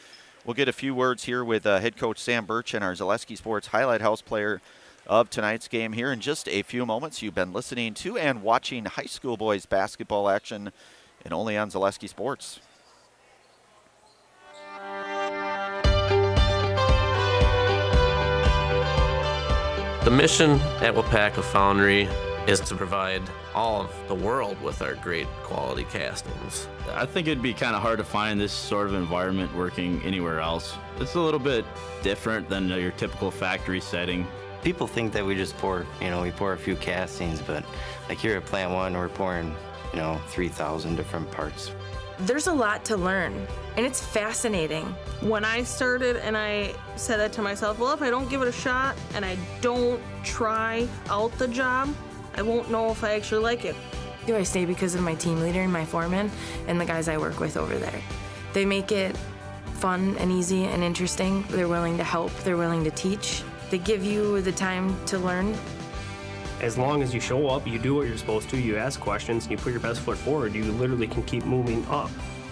We'll get a few words here with head coach Sam Birch and our Zaleski Sports Highlight House player of tonight's game here in just a few moments. You've been listening to and watching high school boys basketball action and only on Zaleski Sports. The mission at Wapaka Foundry is to provide all of the world with our great quality castings. I think it'd be kind of hard to find this sort of environment working anywhere else. It's a little bit different than your typical factory setting. People think that we just pour, we pour a few castings, but like here at Plant 1, we're pouring, 3,000 different parts. There's a lot to learn, and it's fascinating. When I started and I said that to myself, well, if I don't give it a shot and I don't try out the job, I won't know if I actually like it. I stay because of my team leader and my foreman and the guys I work with over there. They make it fun and easy and interesting. They're willing to help, they're willing to teach. They give you the time to learn. As long as you show up, you do what you're supposed to, you ask questions, and you put your best foot forward, you literally can keep moving up.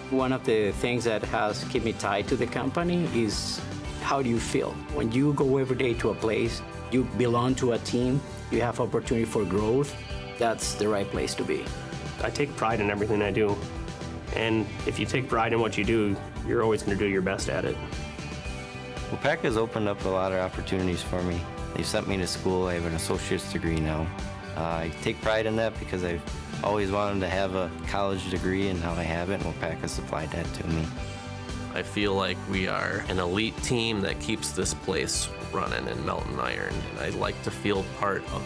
One of the things that has kept me tied to the company is how do you feel? When you go every day to a place, you belong to a team, you have opportunity for growth, that's the right place to be. I take pride in everything I do. And if you take pride in what you do, you're always going to do your best at it. Wapaka has opened up a lot of opportunities for me. They've sent me to school. I have an associate's degree now. I take pride in that because I've always wanted to have a college degree, and now I have it, and Wapaka supplied that to me. I feel like we are an elite team that keeps this place running in Melton Iron, and I like to feel part of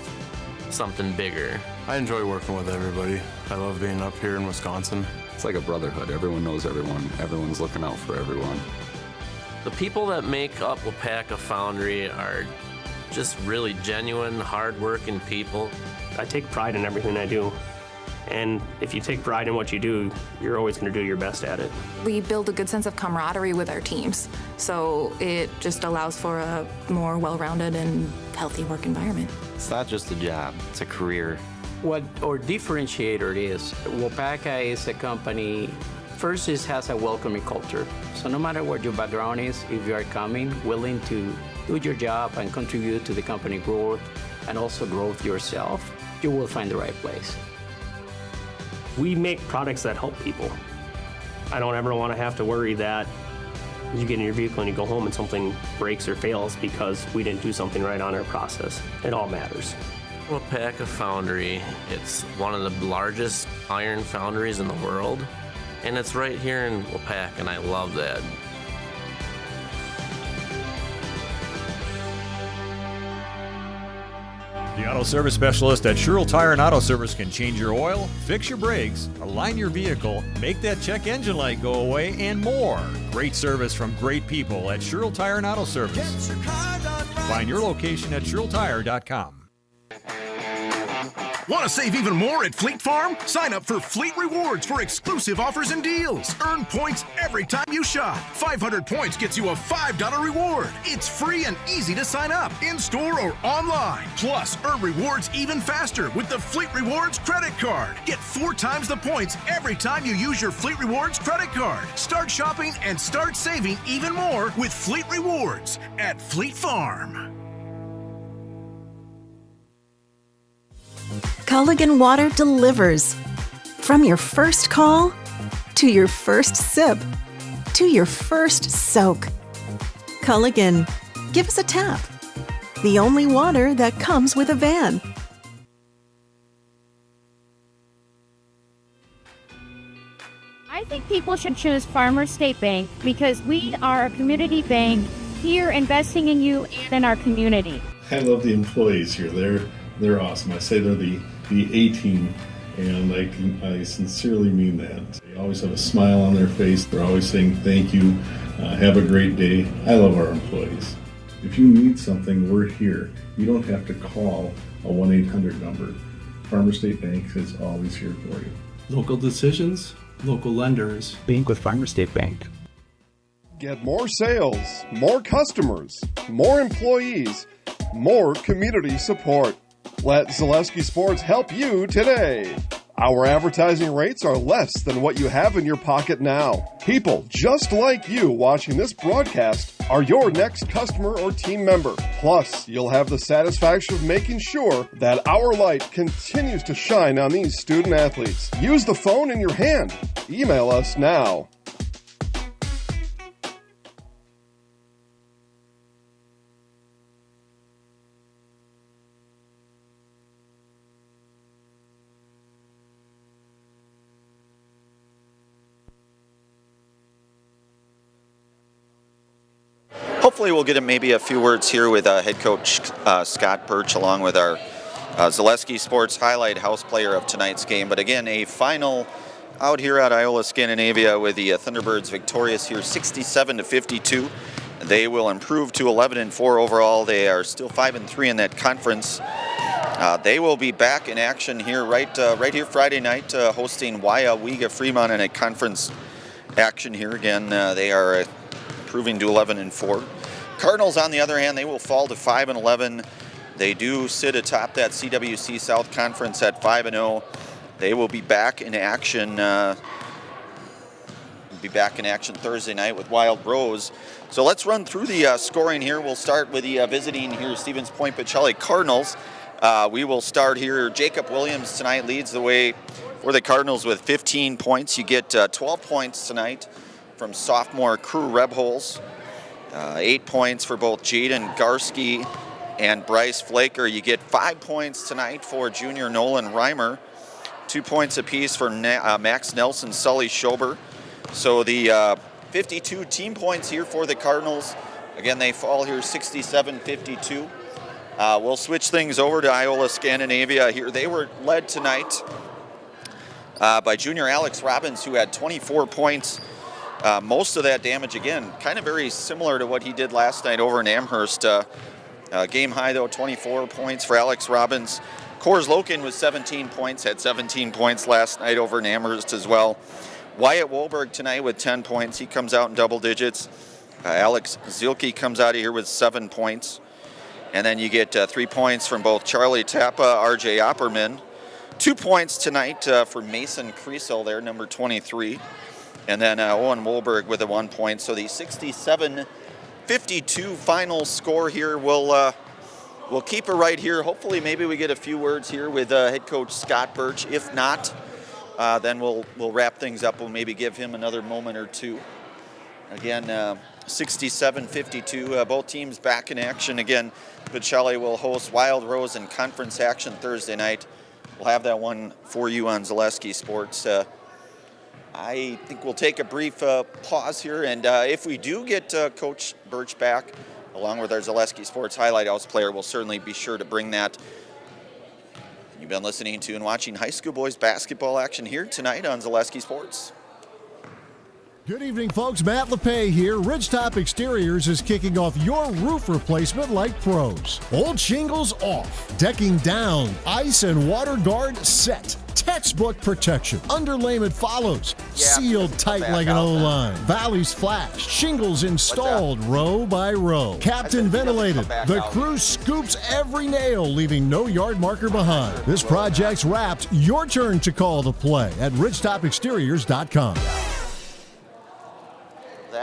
something bigger. I enjoy working with everybody. I love being up here in Wisconsin. It's like a brotherhood. Everyone knows everyone. Everyone's looking out for everyone. The people that make up Wapaka Foundry are just really genuine, hard-working people. I take pride in everything I do. And if you take pride in what you do, you're always going to do your best at it. We build a good sense of camaraderie with our teams, so it just allows for a more well-rounded and healthy work environment. It's not just a job, it's a career. What our differentiator is, Wapaka is a company, first it has a welcoming culture. So no matter what your background is, if you are coming, willing to do your job and contribute to the company growth and also growth yourself, you will find the right place. We make products that help people. I don't ever want to have to worry that you get in your vehicle and you go home and something breaks or fails because we didn't do something right on our process. It all matters. Wapaka Foundry, it's one of the largest iron foundries in the world, and it's right here in Wapaka, and I love that. The Auto Service Specialist at Sherrill Tire and Auto Service can change your oil, fix your brakes, align your vehicle, make that check engine light go away, and more. Great service from great people at Sherrill Tire and Auto Service. Find your location at SherrillTire.com. Want to save even more at Fleet Farm? Sign up for Fleet Rewards for exclusive offers and deals. Earn points every time you shop. 500 points gets you a $5 reward. It's free and easy to sign up, in-store or online. Plus, earn rewards even faster with the Fleet Rewards credit card. Get 4 times the points every time you use your Fleet Rewards credit card. Start shopping and start saving even more with Fleet Rewards at Fleet Farm. Culligan Water delivers. From your first call, to your first sip, to your first soak. Culligan, give us a tap. The only water that comes with a van. I think people should choose Farmers State Bank because we are a community bank here investing in you and in our community. I love the employees here. They're awesome. I say they're the A-team And I sincerely mean that. They always have a smile on their face. They're always saying thank you. Have a great day. I love our employees. If you need something, we're here. You don't have to call a 1-800 number. Farmers State Bank is always here for you. Local decisions, local lenders. Bank with Farmers State Bank. Get more sales, more customers, more employees, more community support. Let Zaleski Sports help you today. Our advertising rates are less than what you have in your pocket now. People just like you watching this broadcast are your next customer or team member. Plus, you'll have the satisfaction of making sure that our light continues to shine on these student athletes. Use the phone in your hand. Email us now. Hopefully we'll get maybe a few words here with head coach Scott Birch, along with our Zaleski Sports highlight house player of tonight's game. But again, a final out here at Iola-Scandinavia with the Thunderbirds victorious here 67-52. They will improve to 11-4 overall. They are still 5-3 in that conference. They will be back in action here right here Friday night, hosting WIAA Fremont in a conference action here. Again, they are improving to 11-4. Cardinals, on the other hand, they will fall to 5-11. They do sit atop that CWC South Conference at 5-0. They will be back in action. Thursday night with Wild Rose. So let's run through the scoring here. We'll start with the visiting here Stevens Point Pacelli Cardinals. We will start here. Jacob Williams tonight leads the way for the Cardinals with 15 points. You get 12 points tonight from sophomore Crew Rebholes. 8 points for both Jaden Garski and Bryce Flaker. You get 5 points tonight for junior Nolan Reimer. 2 points apiece for Max Nelson, Sully Schober. So the 52 team points here for the Cardinals. Again, they fall here 67-52. We'll switch things over to Iola-Scandinavia here. They were led tonight by junior Alex Robbins, who had 24 points. Most of that damage, again, kind of very similar to what he did last night over in Amherst. Game high, though, 24 points for Alex Robbins. Coors Loken with 17 points, had 17 points last night over in Amherst as well. Wyatt Wolberg tonight with 10 points. He comes out in double digits. Alex Zielke comes out of here with 7 points. And then you get 3 points from both Charlie Tappa, RJ Opperman. 2 points tonight for Mason Creasel there, number 23. And then Owen Wolberg with a 1 point. So the 67-52 final score here. We'll keep it right here. Hopefully maybe we get a few words here with head coach Scott Birch. If not, then we'll wrap things up. We'll maybe give him another moment or two. Again, 67-52. Both teams back in action. Again, Pacelli will host Wild Rose in conference action Thursday night. We'll have that one for you on Zaleski Sports. I think we'll take a brief pause here, and if we do get Coach Birch back, along with our Zaleski Sports Highlight House player, we'll certainly be sure to bring that. You've been listening to and watching high school boys basketball action here tonight on Zaleski Sports. Good evening, folks. Matt LePay here. Ridgetop Exteriors is kicking off your roof replacement like pros. Old shingles off, decking down, ice and water guard set. Textbook protection. Underlayment follows. Sealed tight like an O-line. Valleys flashed. Shingles installed row by row. Captain ventilated. The crew scoops every nail, leaving no yard marker behind. This project's wrapped. Your turn to call the play at ridgetopexteriors.com.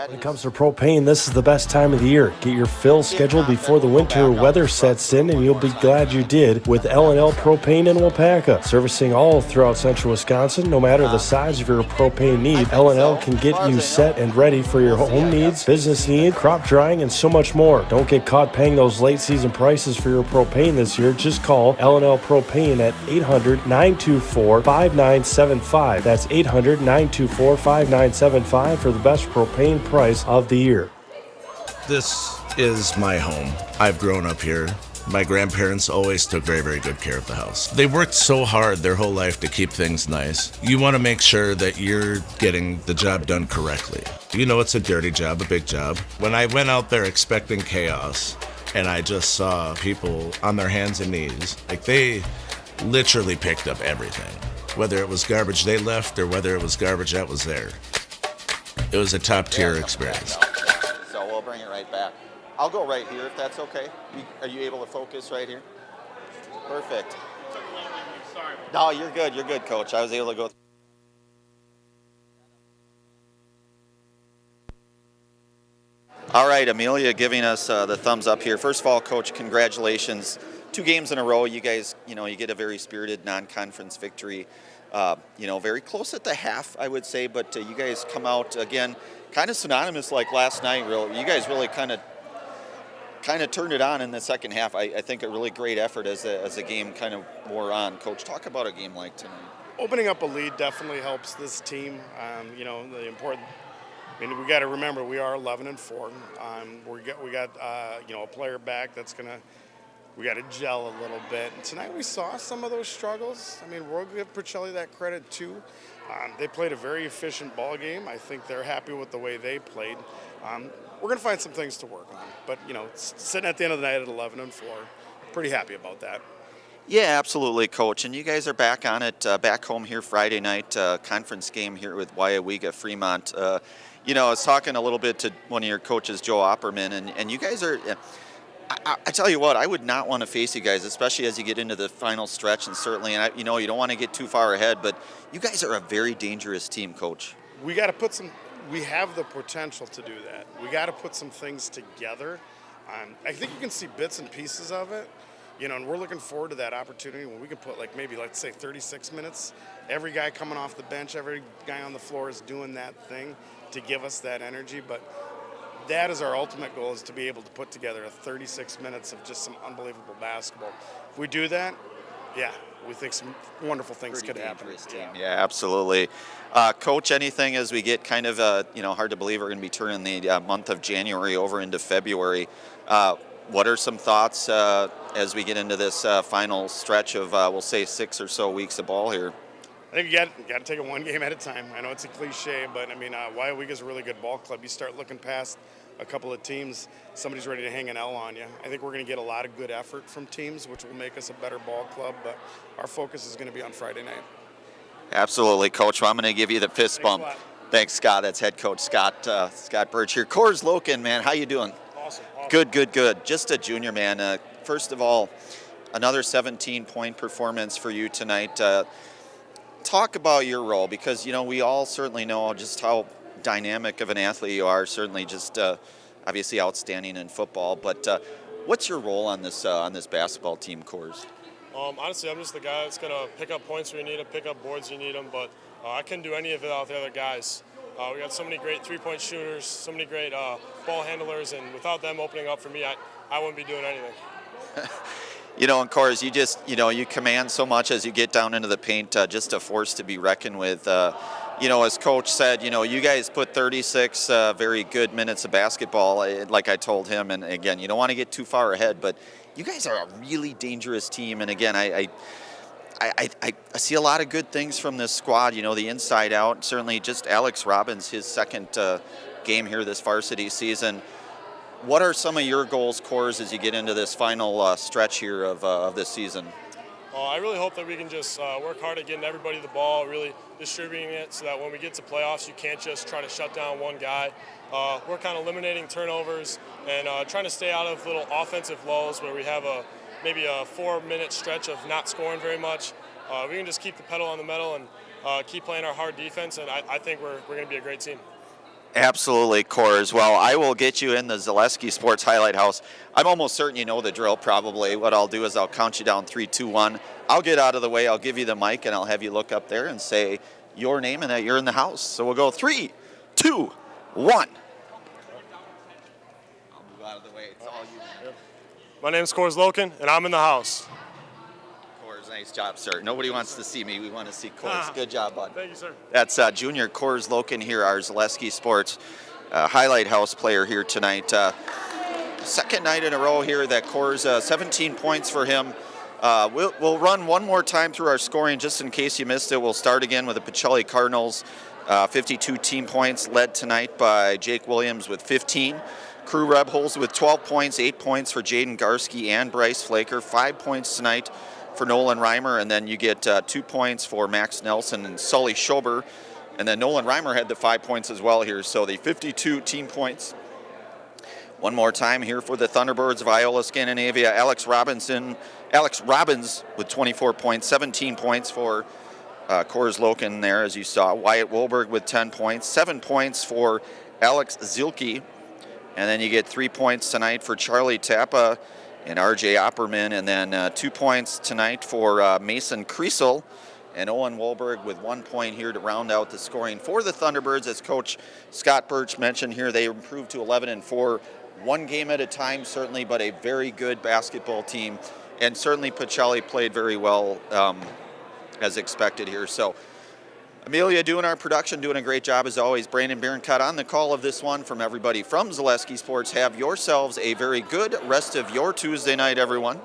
When it comes to propane, this is the best time of the year. Get your fill scheduled before the winter weather sets in, and you'll be glad you did with L&L Propane in Waupaca. Servicing all throughout central Wisconsin, no matter the size of your propane need, L&L can get you set and ready for your home needs, business needs, crop drying, and so much more. Don't get caught paying those late season prices for your propane this year. Just call L&L Propane at 800-924-5975. That's 800-924-5975 for the best propane price of the year. This is my home. I've grown up here. My grandparents always took very, very good care of the house. They worked so hard their whole life to keep things nice. You want to make sure that you're getting the job done correctly. You know it's a dirty job, a big job. When I went out there expecting chaos, and I just saw people on their hands and knees, like they literally picked up everything. Whether it was garbage they left or whether it was garbage that was there. It was a top-tier experience. So we'll bring it right back. I'll go right here if that's okay. Are you able to focus right here? Perfect. No, you're good. You're good, Coach. I was able to go. All right, Amelia giving us the thumbs up here. First of all, Coach, congratulations. 2 games in a row. You guys, you get a very spirited non-conference victory. Very close at the half, I would say, but you guys come out, again, kind of synonymous like last night. You guys really kind of turned it on in the second half. I think a really great effort as the game kind of wore on. Coach, talk about a game like tonight. Opening up a lead definitely helps this team. The important. I mean, we got to remember we are 11-4. We got a player back that's gonna. We got to gel a little bit. And tonight we saw some of those struggles. I mean, we'll give Pacelli that credit too. They played a very efficient ball game. I think they're happy with the way they played. We're going to find some things to work on. But, sitting at the end of the night at 11-4, pretty happy about that. Yeah, absolutely, Coach. And you guys are back on it, back home here Friday night, conference game here with WIAA Fremont. I was talking a little bit to one of your coaches, Joe Opperman, and you guys are I tell you what, I would not want to face you guys, especially as you get into the final stretch, and certainly, you don't want to get too far ahead, but you guys are a very dangerous team, Coach. We got to we have the potential to do that. We got to put some things together. I think you can see bits and pieces of it, and we're looking forward to that opportunity when we can put let's say 36 minutes. Every guy coming off the bench, every guy on the floor is doing that thing to give us that energy, but that is our ultimate goal, is to be able to put together 36 minutes of just some unbelievable basketball. If we do that, we think some wonderful things could happen. Yeah, absolutely. Coach, anything as we get kind of, hard to believe we're going to be turning the month of January over into February. What are some thoughts as we get into this final stretch of, we'll say, 6 or so weeks of ball here? I think you got to take it one game at a time. I know it's a cliche, but WIAA is a really good ball club. You start looking past a couple of teams, somebody's ready to hang an L on you. I think we're going to get a lot of good effort from teams, which will make us a better ball club, but our focus is going to be on Friday night. Absolutely, Coach. Well, I'm going to give you the fist bump. Thanks, Scott. That's head coach Scott Birch here. Coors Loken, man, how you doing? Awesome. Good. Just a junior, man. First of all, another 17-point performance for you tonight. Talk about your role, because we all certainly know just how dynamic of an athlete you are. Certainly, just obviously outstanding in football. But what's your role on this basketball team, Coors? Honestly, I'm just the guy that's gonna pick up points where you need them, pick up boards where you need them. But I couldn't do any of it without the other guys. We got so many great three-point shooters, so many great ball handlers, and without them opening up for me, I wouldn't be doing anything. And Coors, you just, you command so much as you get down into the paint, just a force to be reckoned with. As Coach said, you guys put 36 very good minutes of basketball, like I told him. And again, you don't want to get too far ahead, but you guys are a really dangerous team. And again, I see a lot of good things from this squad, the inside out. Certainly just Alex Robbins, his second game here this varsity season. What are some of your goals, Coors, as you get into this final stretch here of this season? I really hope that we can just work hard at getting everybody the ball, really distributing it, so that when we get to playoffs, you can't just try to shut down one guy. Work on eliminating turnovers and trying to stay out of little offensive lulls where we have maybe a 4-minute stretch of not scoring very much. We can just keep the pedal on the metal and keep playing our hard defense, and I think we're going to be a great team. Absolutely, Coors. Well, I will get you in the Zaleski Sports Highlight House. I'm almost certain you know the drill probably. What I'll do is I'll count you down 3, 2, 1. I'll get out of the way. I'll give you the mic, and I'll have you look up there and say your name and that you're in the house. So we'll go 3, 2, 1. I'll move out of the way. It's all you. My name's Coors Loken, and I'm in the house. Nice job, sir. Nobody wants to see me. We want to see Coors. Good job, bud. Thank you, sir. That's junior Coors Loken here, our Zaleski Sports Highlight House player here tonight. second night in a row here that scores 17 points for him. We'll run one more time through our scoring just in case you missed it. We'll start again with the Pacelli Cardinals. 52 team points led tonight by Jake Williams with 15. Crew Rebels with 12 points, 8 points for Jaden Garski and Bryce Flaker, 5 points tonight for Nolan Reimer, and then you get 2 points for Max Nelson and Sully Schober. And then Nolan Reimer had the 5 points as well here, so the 52 team points. One more time here for the Thunderbirds of Iola-Scandinavia. Alex Robbins with 24 points, 17 points for Coors Loken there, as you saw. Wyatt Wolberg with 10 points, 7 points for Alex Zielke. And then you get 3 points tonight for Charlie Tappa and RJ Opperman. And then 2 points tonight for Mason Kriesel and Owen Wolberg with 1 point here to round out the scoring for the Thunderbirds. As Coach Scott Birch mentioned here, they improved to 11-4, one game at a time certainly, but a very good basketball team. And certainly Pacelli played very well as expected here. So Amelia doing our production, doing a great job as always. Brandon Bierencott on the call of this one from everybody from Zaleski Sports. Have yourselves a very good rest of your Tuesday night, everyone.